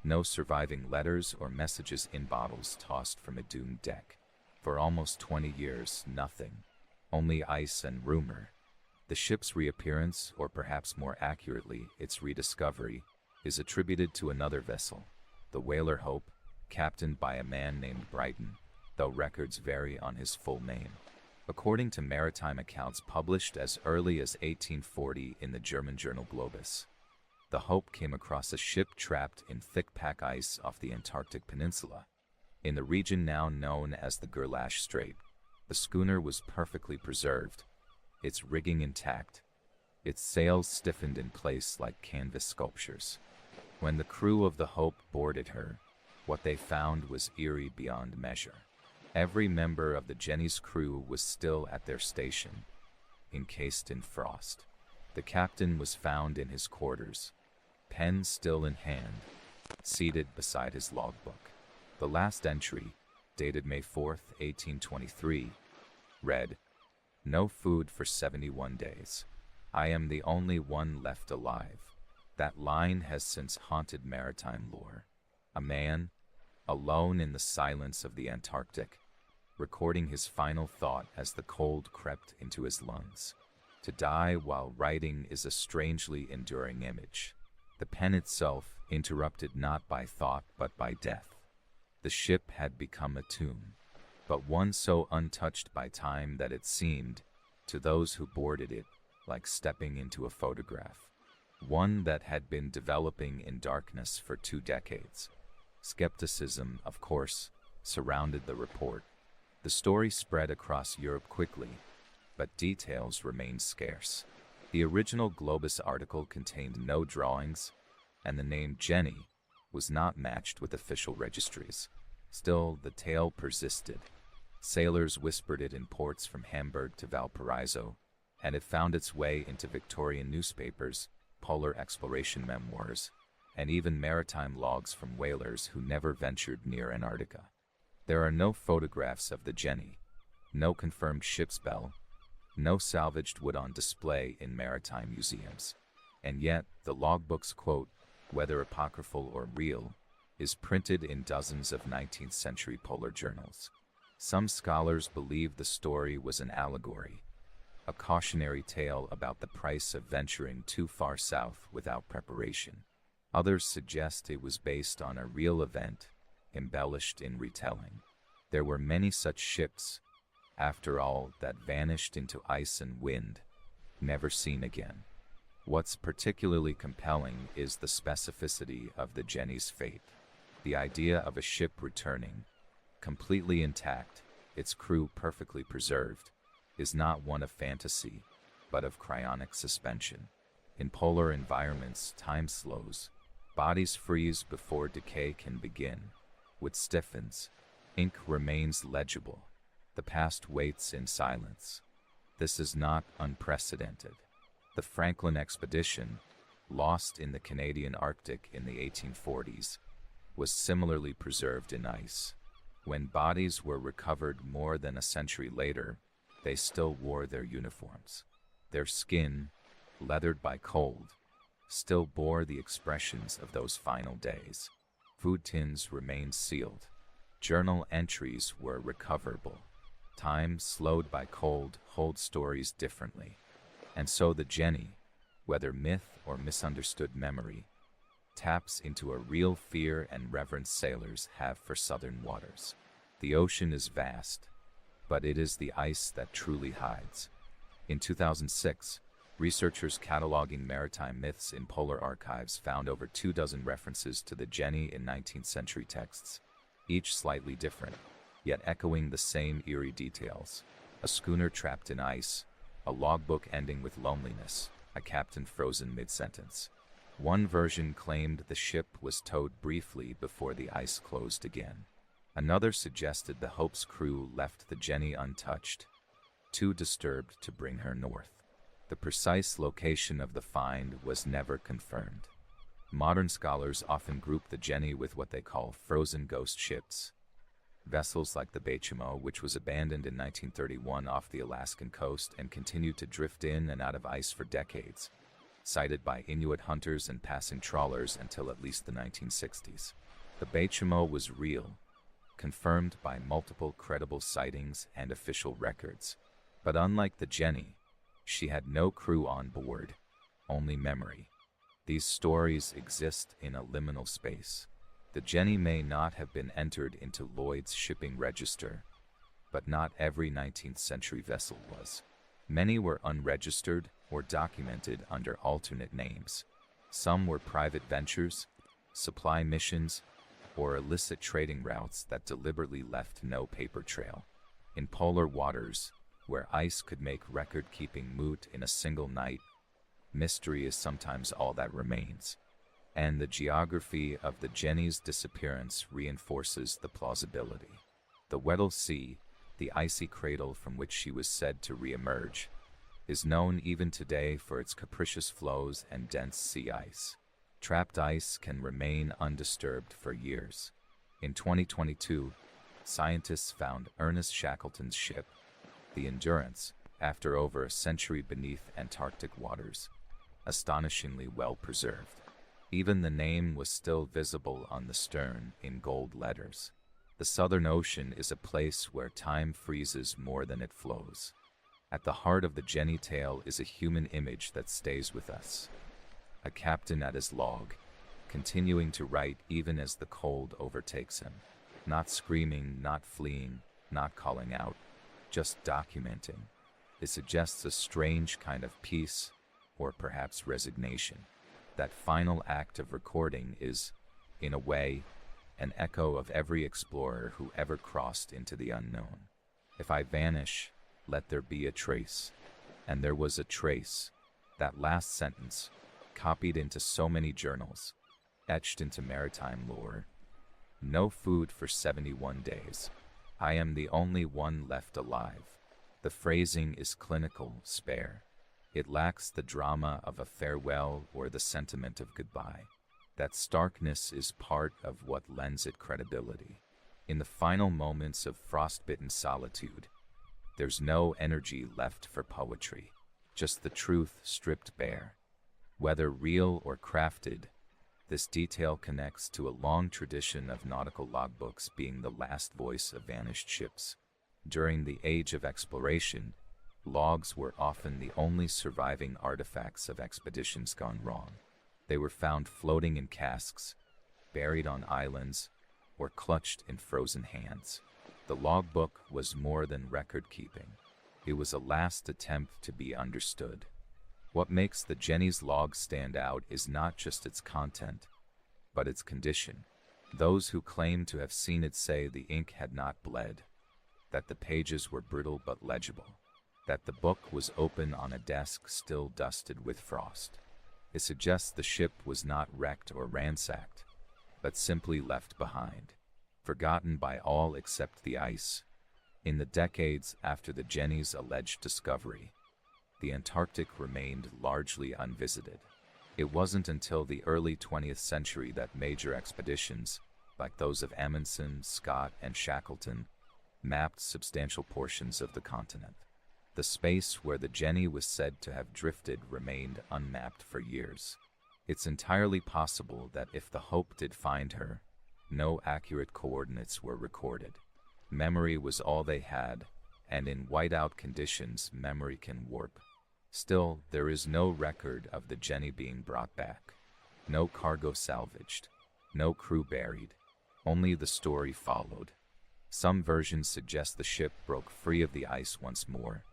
no surviving letters or messages in bottles tossed from a doomed deck. For almost 20 years, nothing, only ice and rumor. The ship's reappearance, or perhaps more accurately, its rediscovery, is attributed to another vessel, the whaler Hope, captained by a man named Brighton, though records vary on his full name. According to maritime accounts published as early as 1840 in the German journal Globus, the Hope came across a ship trapped in thick pack ice off the Antarctic peninsula, in the region now known as the Gerlache Strait. The schooner was perfectly preserved, its rigging intact, its sails stiffened in place like canvas sculptures. When the crew of the Hope boarded her, what they found was eerie beyond measure. Every member of the Jenny's crew was still at their station, encased in frost. The captain was found in his quarters, pen still in hand, seated beside his logbook. The last entry, dated May 4, 1823, read, "No food for 71 days. I am the only one left alive." That line has since haunted maritime lore. A man, alone in the silence of the Antarctic, recording his final thought as the cold crept into his lungs. To die while writing is a strangely enduring image. The pen itself interrupted not by thought but by death. The ship had become a tomb, but one so untouched by time that it seemed, to those who boarded it, like stepping into a photograph. One that had been developing in darkness for 2 decades. Skepticism, of course, surrounded the report. The story spread across Europe quickly, but details remained scarce. The original Globus article contained no drawings, and the name Jenny was not matched with official registries. Still, the tale persisted. Sailors whispered it in ports from Hamburg to Valparaiso, and it found its way into Victorian newspapers, polar exploration memoirs, and even maritime logs from whalers who never ventured near Antarctica. There are no photographs of the Jenny, no confirmed ship's bell, no salvaged wood on display in maritime museums. And yet, the logbook's quote, whether apocryphal or real, is printed in dozens of 19th century polar journals. Some scholars believe the story was an allegory, a cautionary tale about the price of venturing too far south without preparation. Others suggest it was based on a real event, embellished in retelling. There were many such ships, after all, that vanished into ice and wind, never seen again. What's particularly compelling is the specificity of the Jenny's fate. The idea of a ship returning, completely intact, its crew perfectly preserved, is not one of fantasy, but of cryonic suspension. In polar environments, time slows. Bodies freeze before decay can begin. Wood stiffens. Ink remains legible. The past waits in silence. This is not unprecedented. The Franklin expedition, lost in the Canadian Arctic in the 1840s, was similarly preserved in ice. When bodies were recovered more than a century later, they still wore their uniforms. Their skin, leathered by cold, still bore the expressions of those final days. Food tins remained sealed. Journal entries were recoverable. Time, slowed by cold, holds stories differently. And so the Jenny, whether myth or misunderstood memory, taps into a real fear and reverence sailors have for southern waters. The ocean is vast, but it is the ice that truly hides. In 2006, researchers cataloging maritime myths in polar archives found over 24 references to the Jenny in 19th century texts, each slightly different, yet echoing the same eerie details. A schooner trapped in ice, a logbook ending with loneliness, a captain frozen mid-sentence. One version claimed the ship was towed briefly before the ice closed again. Another suggested the Hope's crew left the Jenny untouched, too disturbed to bring her north. The precise location of the find was never confirmed. Modern scholars often group the Jenny with what they call frozen ghost ships. Vessels like the Bechimo, which was abandoned in 1931 off the Alaskan coast and continued to drift in and out of ice for decades, sighted by Inuit hunters and passing trawlers until at least the 1960s. The Bechimo was real, confirmed by multiple credible sightings and official records. But unlike the Jenny, she had no crew on board, only memory. These stories exist in a liminal space. The Jenny may not have been entered into Lloyd's shipping register, but not every 19th century vessel was. Many were unregistered or documented under alternate names. Some were private ventures, supply missions, or illicit trading routes that deliberately left no paper trail. In polar waters, where ice could make record-keeping moot in a single night, mystery is sometimes all that remains. And the geography of the Jenny's disappearance reinforces the plausibility. The Weddell Sea, the icy cradle from which she was said to re-emerge, is known even today for its capricious flows and dense sea ice. Trapped ice can remain undisturbed for years. In 2022, scientists found Ernest Shackleton's ship, the Endurance, after over a century beneath Antarctic waters, astonishingly well preserved. Even the name was still visible on the stern in gold letters. The Southern Ocean is a place where time freezes more than it flows. At the heart of the Jenny tale is a human image that stays with us. A captain at his log, continuing to write even as the cold overtakes him. Not screaming, not fleeing, not calling out, just documenting. It suggests a strange kind of peace, or perhaps resignation. That final act of recording is, in a way, an echo of every explorer who ever crossed into the unknown. If I vanish, let there be a trace. And there was a trace. That last sentence, copied into so many journals, etched into maritime lore. No food for 71 days. I am the only one left alive. The phrasing is clinical, spare. It lacks the drama of a farewell or the sentiment of goodbye. That starkness is part of what lends it credibility. In the final moments of frostbitten solitude, there's no energy left for poetry, just the truth stripped bare. Whether real or crafted, this detail connects to a long tradition of nautical logbooks being the last voice of vanished ships. During the age of exploration, logs were often the only surviving artifacts of expeditions gone wrong. They were found floating in casks, buried on islands, or clutched in frozen hands. The logbook was more than record-keeping. It was a last attempt to be understood. What makes the Jenny's log stand out is not just its content, but its condition. Those who claim to have seen it say the ink had not bled, that the pages were brittle but legible, that the book was open on a desk still dusted with frost. It suggests the ship was not wrecked or ransacked, but simply left behind, forgotten by all except the ice, In the decades after the Jenny's alleged discovery, the Antarctic remained largely unvisited. It wasn't until the early 20th century that major expeditions, like those of Amundsen, Scott, and Shackleton, mapped substantial portions of the continent. The space where the Jenny was said to have drifted remained unmapped for years. It's entirely possible that if the Hope did find her, no accurate coordinates were recorded. Memory was all they had, and in whiteout conditions, memory can warp. Still, there is no record of the Jenny being brought back. No cargo salvaged. No crew buried. Only the story followed. Some versions suggest the ship broke free of the ice once more,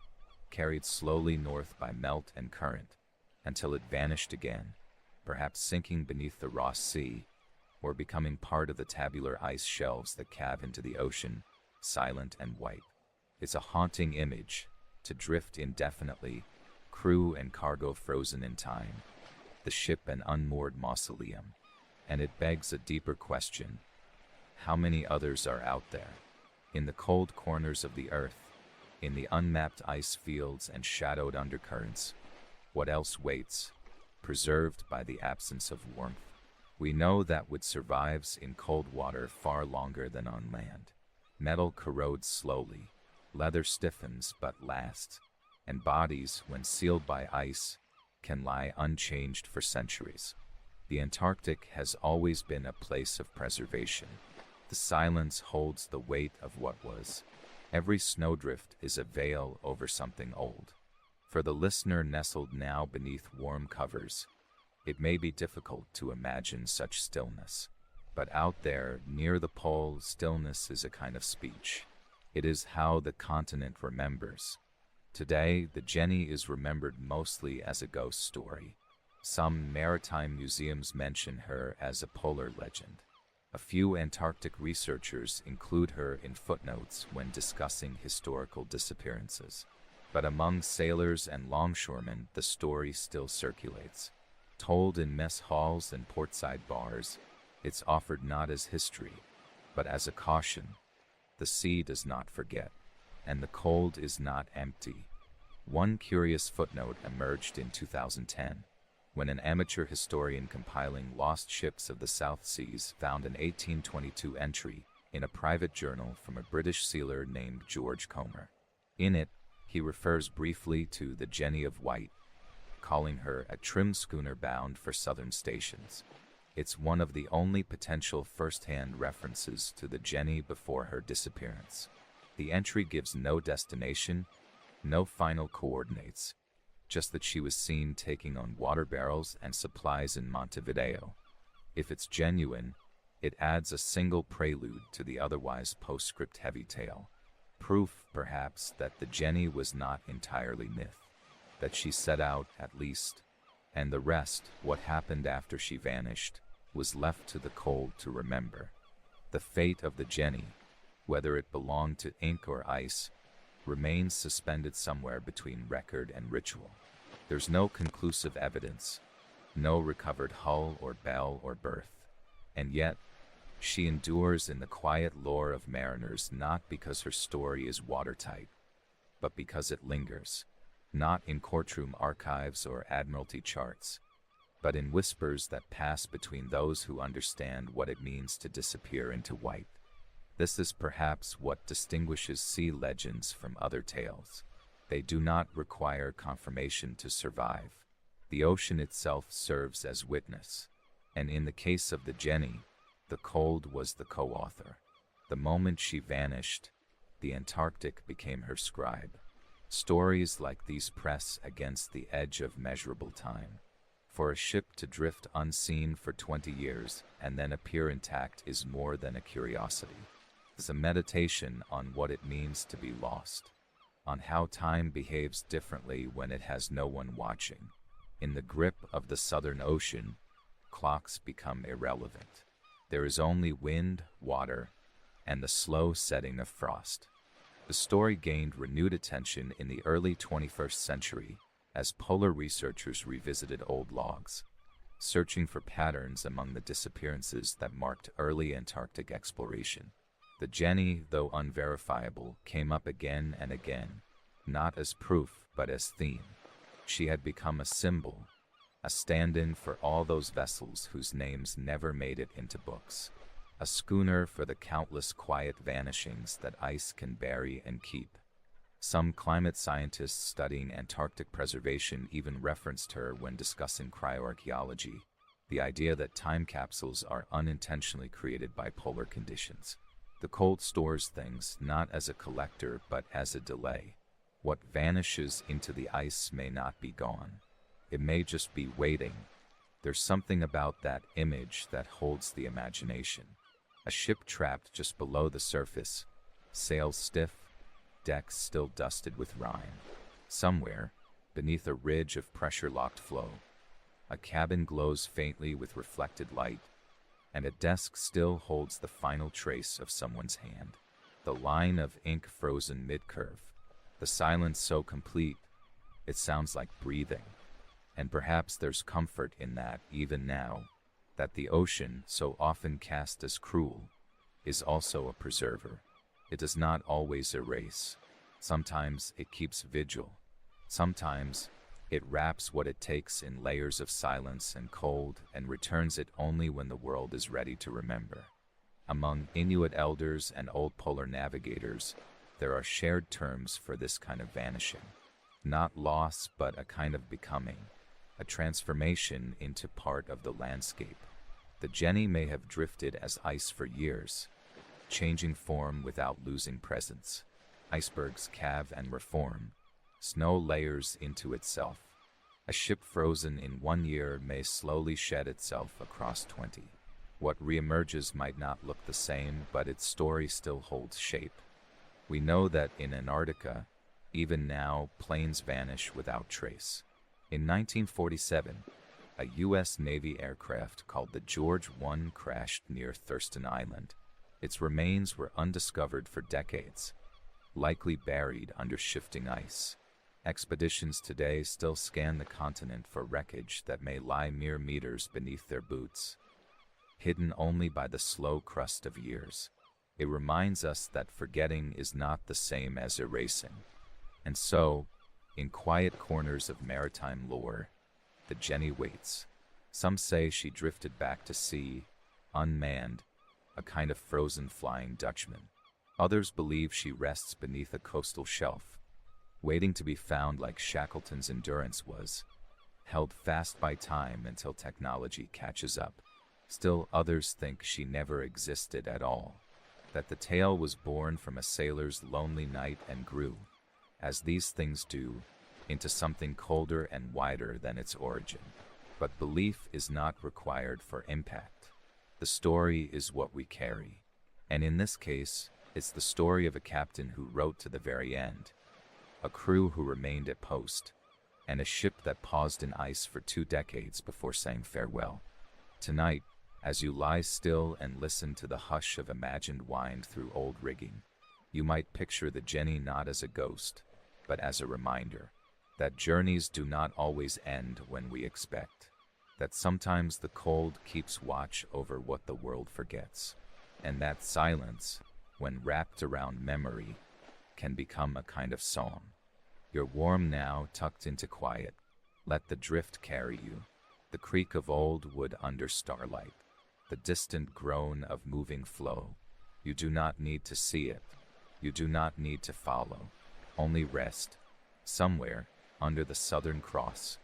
carried slowly north by melt and current, until it vanished again, perhaps sinking beneath the Ross Sea, or becoming part of the tabular ice shelves that calve into the ocean, silent and white. It's a haunting image, to drift indefinitely, crew and cargo frozen in time, the ship an unmoored mausoleum. And it begs a deeper question. How many others are out there? In the cold corners of the earth, in the unmapped ice fields and shadowed undercurrents, what else waits, preserved by the absence of warmth? We know that wood survives in cold water far longer than on land. Metal corrodes slowly, leather stiffens but lasts, and bodies, when sealed by ice, can lie unchanged for centuries. The Antarctic has always been a place of preservation. The silence holds the weight of what was. Every snowdrift is a veil over something old. For the listener nestled now beneath warm covers, it may be difficult to imagine such stillness. But out there, near the pole, stillness is a kind of speech. It is how the continent remembers. Today, the Jenny is remembered mostly as a ghost story. Some maritime museums mention her as a polar legend. A few Antarctic researchers include her in footnotes when discussing historical disappearances. But among sailors and longshoremen, the story still circulates. Told in mess halls and portside bars, it's offered not as history, but as a caution. The sea does not forget, and the cold is not empty. One curious footnote emerged in 2010, when an amateur historian compiling lost ships of the South Seas found an 1822 entry in a private journal from a British sealer named George Comer. In it, he refers briefly to the Jenny of White, calling her a trim schooner bound for southern stations. It's one of the only potential first-hand references to the Jenny before her disappearance. The entry gives no destination, no final coordinates, just that she was seen taking on water barrels and supplies in Montevideo. If it's genuine, it adds a single prelude to the otherwise postscript-heavy tale. Proof, perhaps, that the Jenny was not entirely myth, that she set out at least, and the rest, what happened after she vanished, was left to the cold to remember. The fate of the Jenny, whether it belonged to ink or ice, remains suspended somewhere between record and ritual. There's no conclusive evidence, no recovered hull or bell or berth, and yet, she endures in the quiet lore of mariners not because her story is watertight, but because it lingers, not in courtroom archives or admiralty charts, but in whispers that pass between those who understand what it means to disappear into white. This is perhaps what distinguishes sea legends from other tales. They do not require confirmation to survive. The ocean itself serves as witness, and in the case of the Jenny, the cold was the co-author. The moment she vanished, the Antarctic became her scribe. Stories like these press against the edge of measurable time. For a ship to drift unseen for 20 years and then appear intact is more than a curiosity. It's a meditation on what it means to be lost, on how time behaves differently when it has no one watching. In the grip of the Southern Ocean, clocks become irrelevant. There is only wind, water, and the slow setting of frost. The story gained renewed attention in the early 21st century as polar researchers revisited old logs, searching for patterns among the disappearances that marked early Antarctic exploration. The Jenny, though unverifiable, came up again and again, not as proof but as theme. She had become a symbol, a stand-in for all those vessels whose names never made it into books, a schooner for the countless quiet vanishings that ice can bury and keep. Some climate scientists studying Antarctic preservation even referenced her when discussing cryoarchaeology, the idea that time capsules are unintentionally created by polar conditions. The cold stores things not as a collector but as a delay. What vanishes into the ice may not be gone. It may just be waiting. There's something about that image that holds the imagination. A ship trapped just below the surface, sails stiff, decks still dusted with rime. Somewhere, beneath a ridge of pressure-locked flow, a cabin glows faintly with reflected light, and a desk still holds the final trace of someone's hand. The line of ink frozen mid-curve, the silence so complete, it sounds like breathing. And perhaps there's comfort in that even now, that the ocean, so often cast as cruel, is also a preserver. It does not always erase. Sometimes it keeps vigil. Sometimes it wraps what it takes in layers of silence and cold and returns it only when the world is ready to remember. Among Inuit elders and old polar navigators, there are shared terms for this kind of vanishing. Not loss, but a kind of becoming, a transformation into part of the landscape. The Jenny may have drifted as ice for years, changing form without losing presence. Icebergs calve and reform. Snow layers into itself. A ship frozen in 1 year may slowly shed itself across 20. What reemerges might not look the same, but its story still holds shape. We know that in Antarctica, even now, planes vanish without trace. In 1947, a U.S. Navy aircraft called the George I crashed near Thurston Island. Its remains were undiscovered for decades, likely buried under shifting ice. Expeditions today still scan the continent for wreckage that may lie mere meters beneath their boots, hidden only by the slow crust of years. It reminds us that forgetting is not the same as erasing. And so, in quiet corners of maritime lore, the Jenny waits. Some say she drifted back to sea, unmanned, a kind of frozen Flying Dutchman. Others believe she rests beneath a coastal shelf, waiting to be found like Shackleton's Endurance was, held fast by time until technology catches up. Still others think she never existed at all, that the tale was born from a sailor's lonely night and grew, as these things do, into something colder and wider than its origin. But belief is not required for impact. The story is what we carry. And in this case, it's the story of a captain who wrote to the very end, a crew who remained at post, and a ship that paused in ice for 2 decades before saying farewell. Tonight, as you lie still and listen to the hush of imagined wind through old rigging, you might picture the Jenny not as a ghost, but as a reminder that journeys do not always end when we expect, that sometimes the cold keeps watch over what the world forgets, and that silence, when wrapped around memory, can become a kind of song. You're warm now, tucked into quiet. Let the drift carry you. The creak of old wood under starlight. The distant groan of moving flow. You do not need to see it. You do not need to follow. Only rest. Somewhere, under the Southern Cross,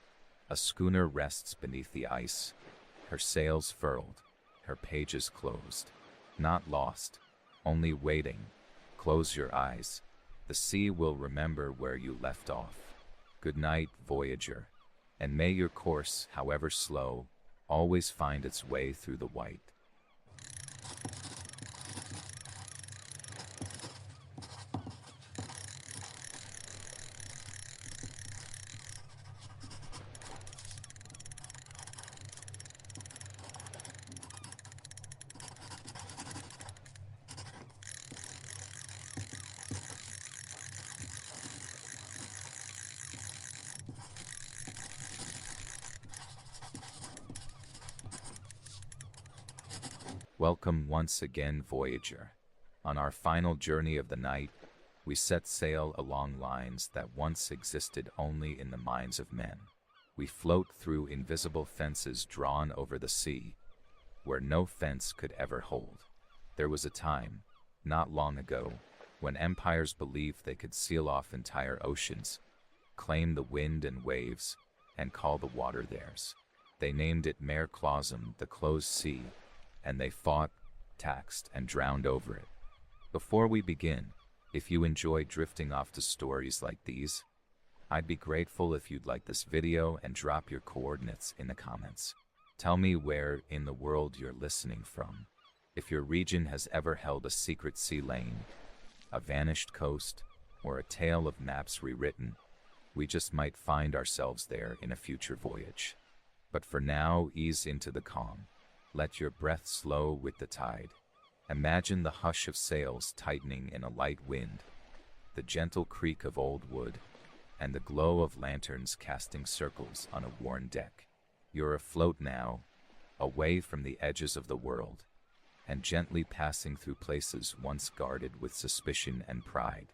a schooner rests beneath the ice, her sails furled, her pages closed. Not lost, only waiting. Close your eyes. The sea will remember where you left off. Good night, voyager, and may your course, however slow, always find its way through the white. Welcome once again, voyager. On our final journey of the night, we set sail along lines that once existed only in the minds of men. We float through invisible fences drawn over the sea, where no fence could ever hold. There was a time, not long ago, when empires believed they could seal off entire oceans, claim the wind and waves, and call the water theirs. They named it Mare Clausum, the closed sea, and they fought, taxed, and drowned over it. Before we begin, if you enjoy drifting off to stories like these, I'd be grateful if you'd like this video and drop your coordinates in the comments. Tell me where in the world you're listening from. If your region has ever held a secret sea lane, a vanished coast, or a tale of maps rewritten, we just might find ourselves there in a future voyage. But for now, ease into the calm. Let your breath slow with the tide. Imagine the hush of sails tightening in a light wind, the gentle creak of old wood, and the glow of lanterns casting circles on a worn deck. You're afloat now, away from the edges of the world, and gently passing through places once guarded with suspicion and pride.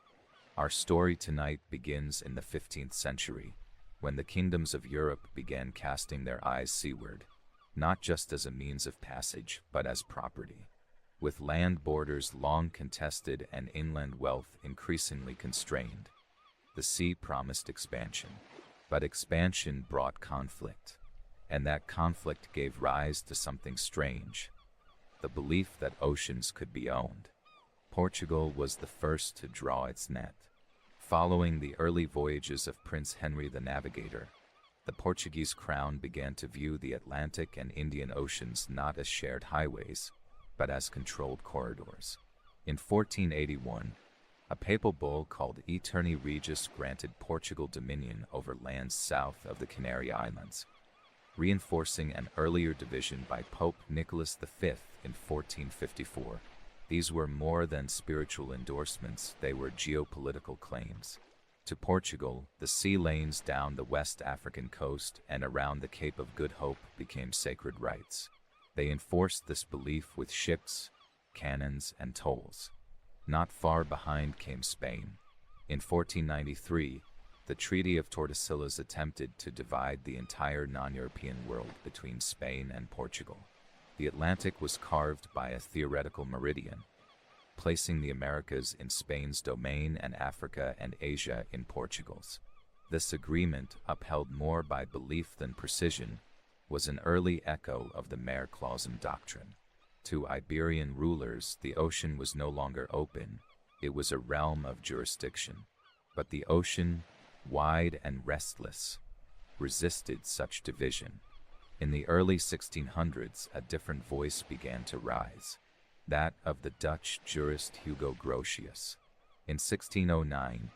Our story tonight begins in the 15th century, when the kingdoms of Europe began casting their eyes seaward, not just as a means of passage, but as property. With land borders long contested and inland wealth increasingly constrained, the sea promised expansion. But expansion brought conflict, and that conflict gave rise to something strange: the belief that oceans could be owned. Portugal was the first to draw its net. Following the early voyages of Prince Henry the Navigator, the Portuguese crown began to view the Atlantic and Indian Oceans not as shared highways, but as controlled corridors. In 1481, a papal bull called Aeterni Regis granted Portugal dominion over lands south of the Canary Islands, reinforcing an earlier division by Pope Nicholas V in 1454. These were more than spiritual endorsements, they were geopolitical claims. To Portugal, the sea lanes down the West African coast and around the Cape of Good Hope became sacred rights. They enforced this belief with ships, cannons, and tolls. Not far behind came Spain. In 1493, the Treaty of Tordesillas attempted to divide the entire non-European world between Spain and Portugal. The Atlantic was carved by a theoretical meridian, placing the Americas in Spain's domain and Africa and Asia in Portugal's. This agreement, upheld more by belief than precision, was an early echo of the Mare Clausum doctrine. To Iberian rulers, the ocean was no longer open, it was a realm of jurisdiction. But the ocean, wide and restless, resisted such division. In the early 1600s, a different voice began to rise, that of the Dutch jurist Hugo Grotius. In 1609,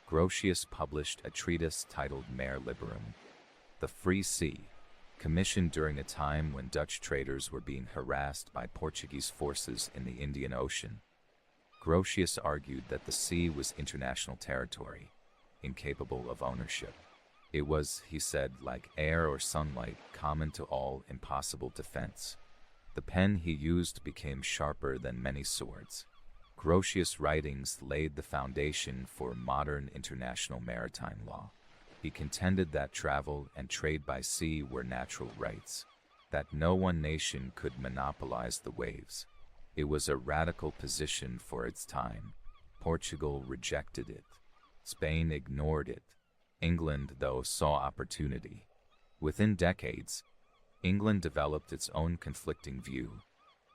Grotius published a treatise titled Mare Liberum, The Free Sea, commissioned during a time when Dutch traders were being harassed by Portuguese forces in the Indian Ocean. Grotius argued that the sea was international territory, incapable of ownership. It was, he said, like air or sunlight, common to all, impossible to fence. The pen he used became sharper than many swords. Grotius' writings laid the foundation for modern international maritime law. He contended that travel and trade by sea were natural rights, that no one nation could monopolize the waves. It was a radical position for its time. Portugal rejected it. Spain ignored it. England, though, saw opportunity. Within decades, England developed its own conflicting view,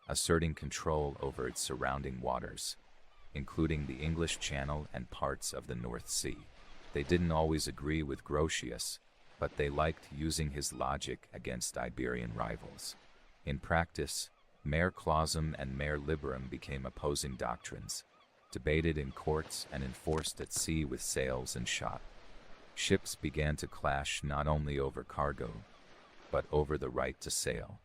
asserting control over its surrounding waters, including the English Channel and parts of the North Sea. They didn't always agree with Grotius, but they liked using his logic against Iberian rivals. In practice, Mare Clausum and Mare Liberum became opposing doctrines, debated in courts and enforced at sea with sails and shot. Ships began to clash not only over cargo, but over the right to sail.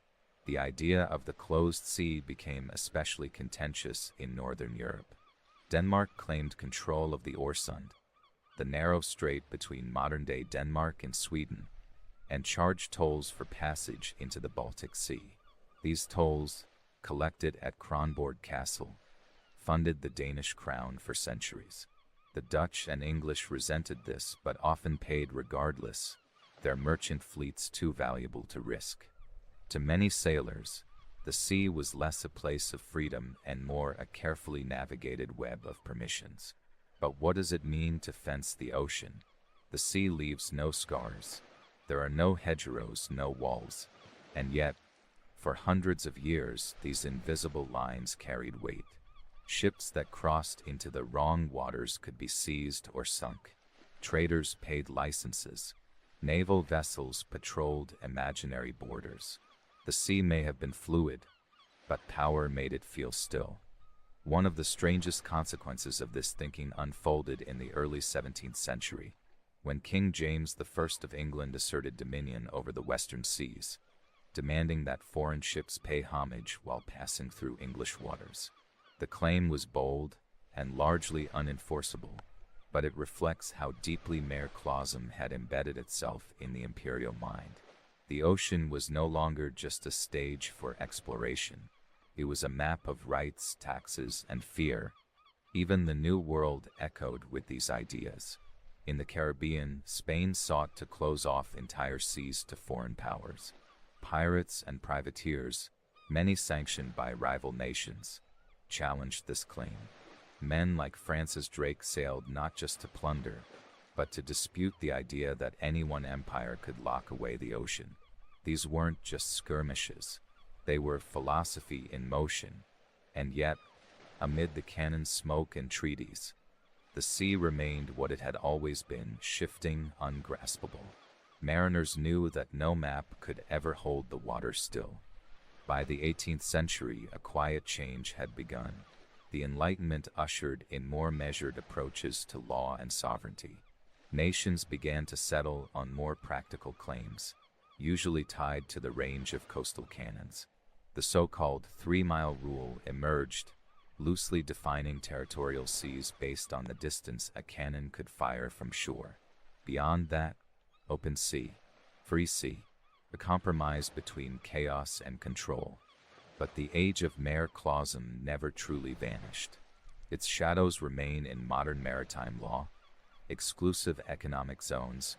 The idea of the closed sea became especially contentious in Northern Europe. Denmark claimed control of the Øresund, the narrow strait between modern-day Denmark and Sweden, and charged tolls for passage into the Baltic Sea. These tolls, collected at Kronborg Castle, funded the Danish crown for centuries. The Dutch and English resented this but often paid regardless, their merchant fleets too valuable to risk. To many sailors, the sea was less a place of freedom and more a carefully navigated web of permissions. But what does it mean to fence the ocean? The sea leaves no scars. There are no hedgerows, no walls. And yet, for hundreds of years, these invisible lines carried weight. Ships that crossed into the wrong waters could be seized or sunk. Traders paid licenses. Naval vessels patrolled imaginary borders. The sea may have been fluid, but power made it feel still. One of the strangest consequences of this thinking unfolded in the early 17th century, when King James I of England asserted dominion over the western seas, demanding that foreign ships pay homage while passing through English waters. The claim was bold and largely unenforceable, but it reflects how deeply mere clausum had embedded itself in the imperial mind. The ocean was no longer just a stage for exploration. It was a map of rights, taxes, and fear. Even the New World echoed with these ideas. In the Caribbean, Spain sought to close off entire seas to foreign powers. Pirates and privateers, many sanctioned by rival nations, challenged this claim. Men like Francis Drake sailed not just to plunder, but to dispute the idea that any one empire could lock away the ocean. These weren't just skirmishes. They were philosophy in motion. And yet, amid the cannon's smoke and treaties, the sea remained what it had always been, shifting, ungraspable. Mariners knew that no map could ever hold the water still. By the 18th century, a quiet change had begun. The Enlightenment ushered in more measured approaches to law and sovereignty. Nations began to settle on more practical claims, usually tied to the range of coastal cannons. The so-called 3-mile rule emerged, loosely defining territorial seas based on the distance a cannon could fire from shore. Beyond that, open sea, free sea, a compromise between chaos and control. But the age of mere clausum never truly vanished. Its shadows remain in modern maritime law, exclusive economic zones,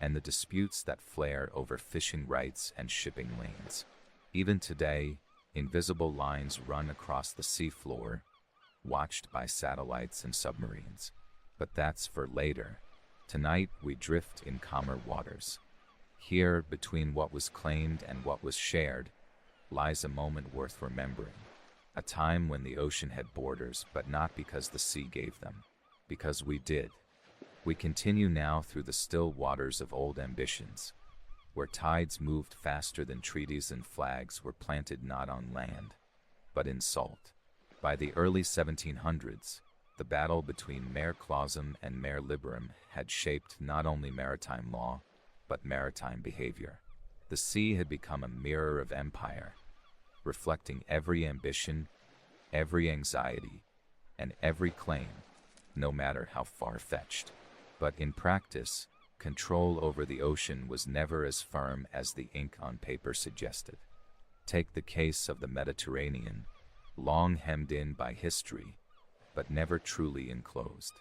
and the disputes that flare over fishing rights and shipping lanes. Even today, invisible lines run across the seafloor, watched by satellites and submarines. But that's for later. Tonight, we drift in calmer waters. Here, between what was claimed and what was shared, lies a moment worth remembering. A time when the ocean had borders, but not because the sea gave them. Because we did. We continue now through the still waters of old ambitions, where tides moved faster than treaties and flags were planted not on land, but in salt. By the early 1700s, the battle between mare clausum and mare liberum had shaped not only maritime law, but maritime behavior. The sea had become a mirror of empire, reflecting every ambition, every anxiety, and every claim, no matter how far-fetched. But in practice, control over the ocean was never as firm as the ink on paper suggested. Take the case of the Mediterranean, long hemmed in by history, but never truly enclosed.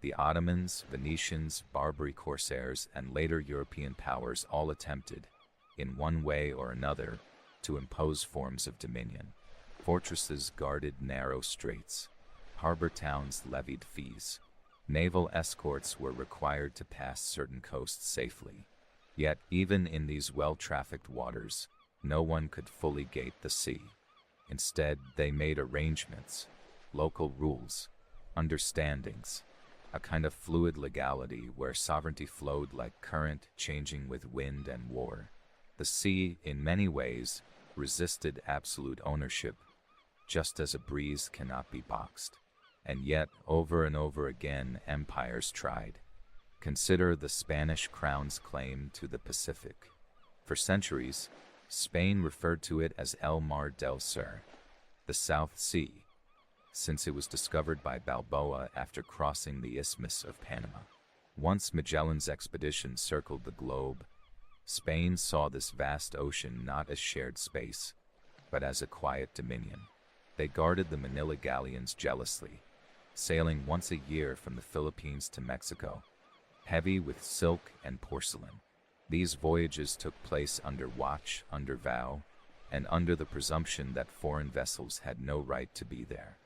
The Ottomans, Venetians, Barbary corsairs, and later European powers all attempted, in one way or another, to impose forms of dominion. Fortresses guarded narrow straits. Harbor towns levied fees. Naval escorts were required to pass certain coasts safely. Yet, even in these well-trafficked waters, no one could fully gate the sea. Instead, they made arrangements, local rules, understandings, a kind of fluid legality where sovereignty flowed like current, changing with wind and war. The sea, in many ways, resisted absolute ownership, just as a breeze cannot be boxed. And yet, over and over again, empires tried. Consider the Spanish crown's claim to the Pacific. For centuries, Spain referred to it as El Mar del Sur, the South Sea, since it was discovered by Balboa after crossing the Isthmus of Panama. Once Magellan's expedition circled the globe, Spain saw this vast ocean not as shared space, but as a quiet dominion. They guarded the Manila galleons jealously, sailing once a year from the Philippines to Mexico, heavy with silk and porcelain. These voyages took place under watch, under vow, and under the presumption that foreign vessels had no right to be there.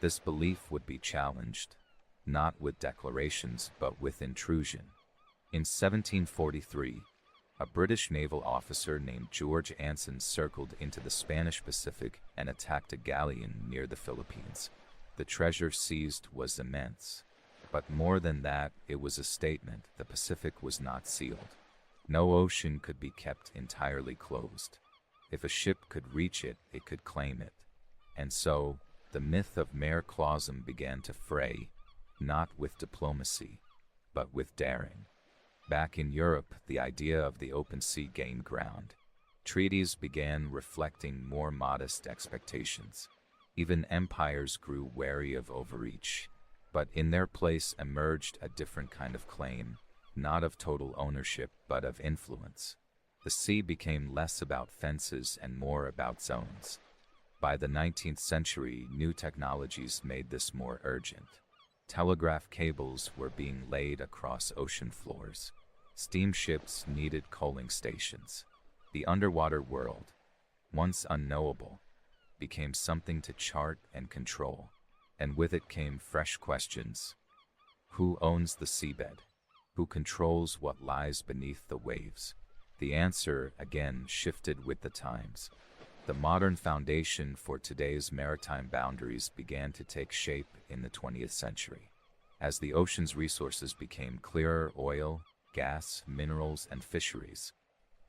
This belief would be challenged, not with declarations but with intrusion. In 1743, a British naval officer named George Anson circled into the Spanish Pacific and attacked a galleon near the Philippines. The treasure seized was immense, but more than that, it was a statement: the Pacific was not sealed. No ocean could be kept entirely closed. If a ship could reach it, it could claim it. And so, the myth of Mare Clausum began to fray, not with diplomacy, but with daring. Back in Europe, the idea of the open sea gained ground. Treaties began reflecting more modest expectations. Even empires grew wary of overreach, but in their place emerged a different kind of claim, not of total ownership, but of influence. The sea became less about fences and more about zones. By the 19th century, new technologies made this more urgent. Telegraph cables were being laid across ocean floors. Steamships needed coaling stations. The underwater world, once unknowable, became something to chart and control, and with it came fresh questions. Who owns the seabed? Who controls what lies beneath the waves? The answer, again, shifted with the times. The modern foundation for today's maritime boundaries began to take shape in the 20th century. As the ocean's resources became clearer: oil, gas, minerals, and fisheries,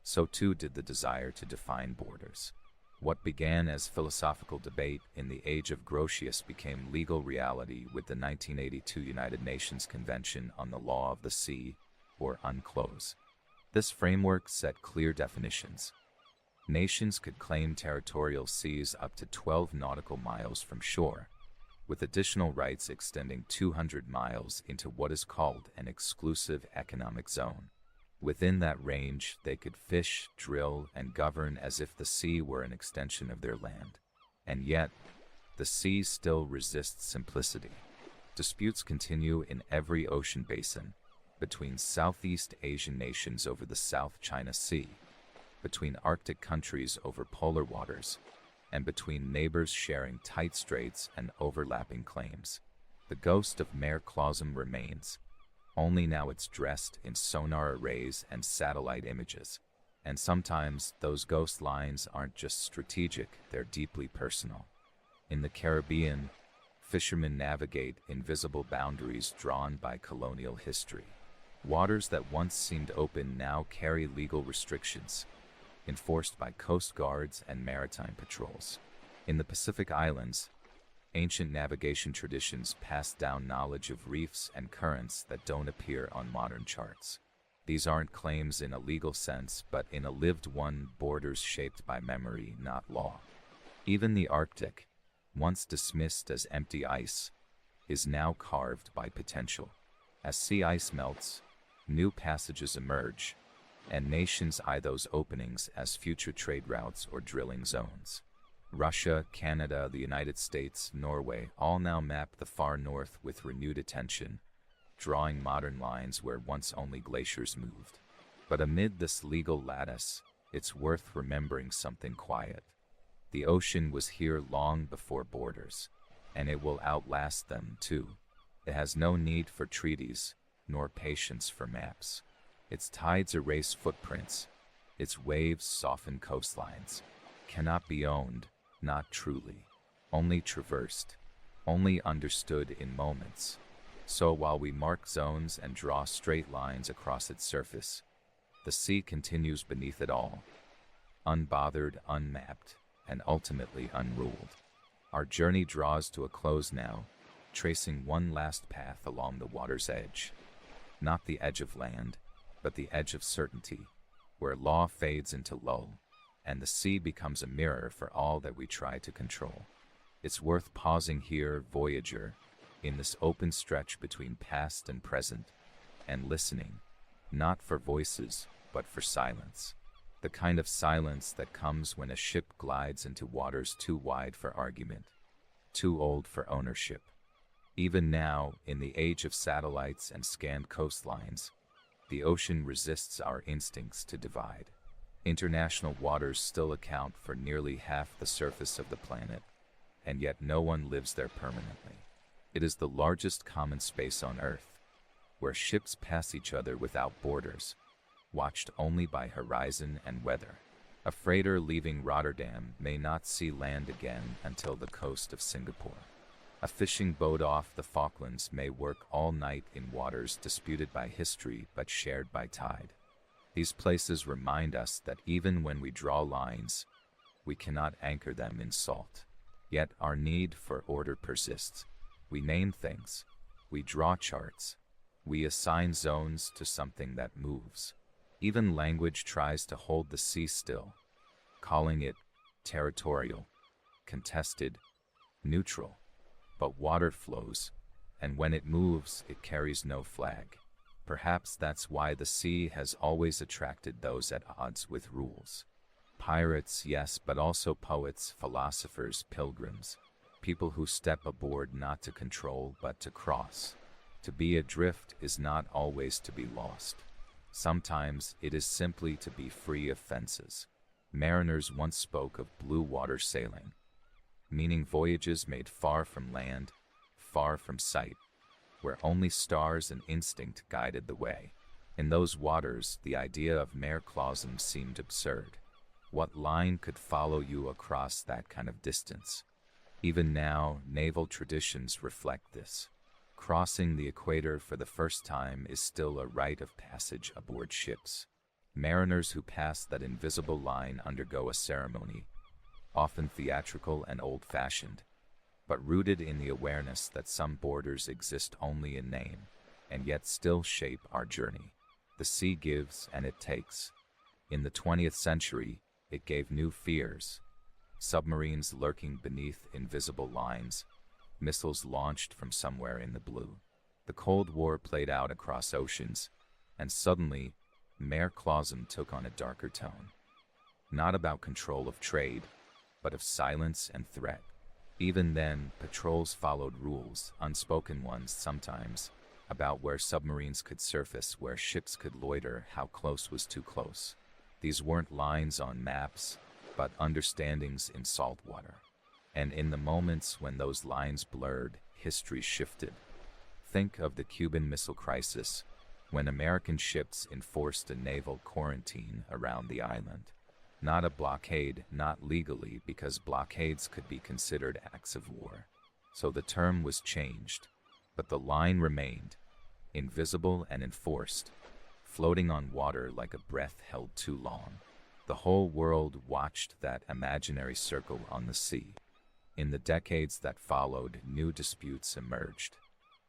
so too did the desire to define borders. What began as philosophical debate in the age of Grotius became legal reality with the 1982 United Nations Convention on the Law of the Sea, or UNCLOS. This framework set clear definitions. Nations could claim territorial seas up to 12 nautical miles from shore, with additional rights extending 200 miles into what is called an exclusive economic zone. Within that range, they could fish, drill, and govern as if the sea were an extension of their land. And yet, the sea still resists simplicity. Disputes continue in every ocean basin, between Southeast Asian nations over the South China Sea, between Arctic countries over polar waters, and between neighbors sharing tight straits and overlapping claims. The ghost of Mare Clausum remains, only now it's dressed in sonar arrays and satellite images. And sometimes those ghost lines aren't just strategic, they're deeply personal. In the Caribbean, fishermen navigate invisible boundaries drawn by colonial history. Waters that once seemed open now carry legal restrictions, enforced by coast guards and maritime patrols. In the Pacific Islands, ancient navigation traditions pass down knowledge of reefs and currents that don't appear on modern charts. These aren't claims in a legal sense, but in a lived one, borders shaped by memory, not law. Even the Arctic, once dismissed as empty ice, is now carved by potential. As sea ice melts, new passages emerge, and nations eye those openings as future trade routes or drilling zones. Russia, Canada, the United States, Norway all now map the far north with renewed attention, drawing modern lines where once only glaciers moved. But amid this legal lattice, it's worth remembering something quiet. The ocean was here long before borders, and it will outlast them too. It has no need for treaties, nor patience for maps. Its tides erase footprints, its waves soften coastlines. Cannot be owned, not truly, only traversed, only understood in moments. So while we mark zones and draw straight lines across its surface, the sea continues beneath it all, unbothered, unmapped, and ultimately unruled. Our journey draws to a close now, tracing one last path along the water's edge. Not the edge of land, but the edge of certainty, where law fades into lull, and the sea becomes a mirror for all that we try to control. It's worth pausing here, voyager, in this open stretch between past and present, and listening, not for voices, but for silence. The kind of silence that comes when a ship glides into waters too wide for argument, too old for ownership. Even now, in the age of satellites and scanned coastlines, the ocean resists our instincts to divide. International waters still account for nearly half the surface of the planet, and yet no one lives there permanently. It is the largest common space on Earth, where ships pass each other without borders, watched only by horizon and weather. A freighter leaving Rotterdam may not see land again until the coast of Singapore. A fishing boat off the Falklands may work all night in waters disputed by history but shared by tide. These places remind us that even when we draw lines, we cannot anchor them in salt. Yet our need for order persists. We name things, we draw charts, we assign zones to something that moves. Even language tries to hold the sea still, calling it territorial, contested, neutral. But water flows, and when it moves, it carries no flag. Perhaps that's why the sea has always attracted those at odds with rules. Pirates, yes, but also poets, philosophers, pilgrims, people who step aboard not to control but to cross. To be adrift is not always to be lost. Sometimes it is simply to be free of fences. Mariners once spoke of blue water sailing, meaning voyages made far from land, far from sight, where only stars and instinct guided the way. In those waters, the idea of mere clausum seemed absurd. What line could follow you across that kind of distance? Even now, naval traditions reflect this. Crossing the equator for the first time is still a rite of passage aboard ships. Mariners who pass that invisible line undergo a ceremony, often theatrical and old-fashioned, but rooted in the awareness that some borders exist only in name, and yet still shape our journey. The sea gives and it takes. In the 20th century, it gave new fears. Submarines lurking beneath invisible lines, missiles launched from somewhere in the blue. The Cold War played out across oceans, and suddenly, mere clausum took on a darker tone. Not about control of trade, but of silence and threat. Even then, patrols followed rules, unspoken ones sometimes, about where submarines could surface, where ships could loiter, how close was too close. These weren't lines on maps, but understandings in salt water. And in the moments when those lines blurred, history shifted. Think of the Cuban Missile Crisis, when American ships enforced a naval quarantine around the island. Not a blockade, not legally, because blockades could be considered acts of war. So the term was changed, but the line remained, invisible and enforced, floating on water like a breath held too long. The whole world watched that imaginary circle on the sea. In the decades that followed, new disputes emerged.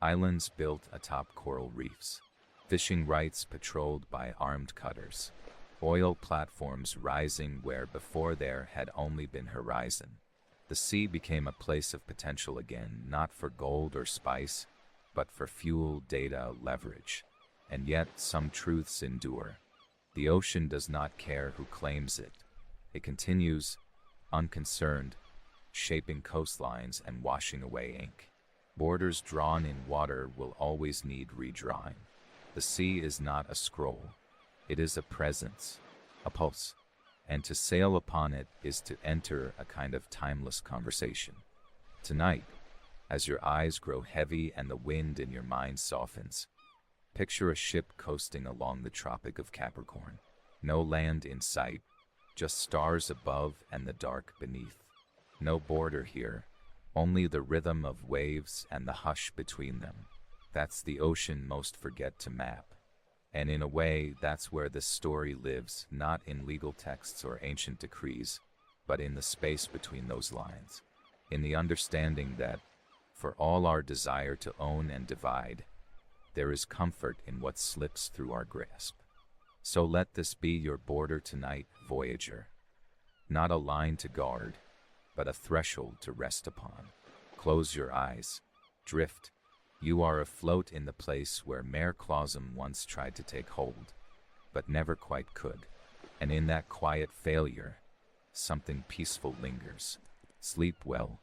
Islands built atop coral reefs, fishing rights patrolled by armed cutters, oil platforms rising where before there had only been horizon. The sea became a place of potential again, not for gold or spice, but for fuel, data, leverage. And yet some truths endure. The ocean does not care who claims it. It continues, unconcerned, shaping coastlines and washing away ink. Borders drawn in water will always need redrawing. The sea is not a scroll. It is a presence, a pulse, and to sail upon it is to enter a kind of timeless conversation. Tonight, as your eyes grow heavy and the wind in your mind softens, picture a ship coasting along the Tropic of Capricorn. No land in sight, just stars above and the dark beneath. No border here, only the rhythm of waves and the hush between them. That's the ocean most forget to map. And in a way, that's where this story lives, not in legal texts or ancient decrees, but in the space between those lines. In the understanding that, for all our desire to own and divide, there is comfort in what slips through our grasp. So let this be your border tonight, voyager. Not a line to guard, but a threshold to rest upon. Close your eyes. Drift. You are afloat in the place where mere clausum once tried to take hold, but never quite could. And in that quiet failure, something peaceful lingers. Sleep well.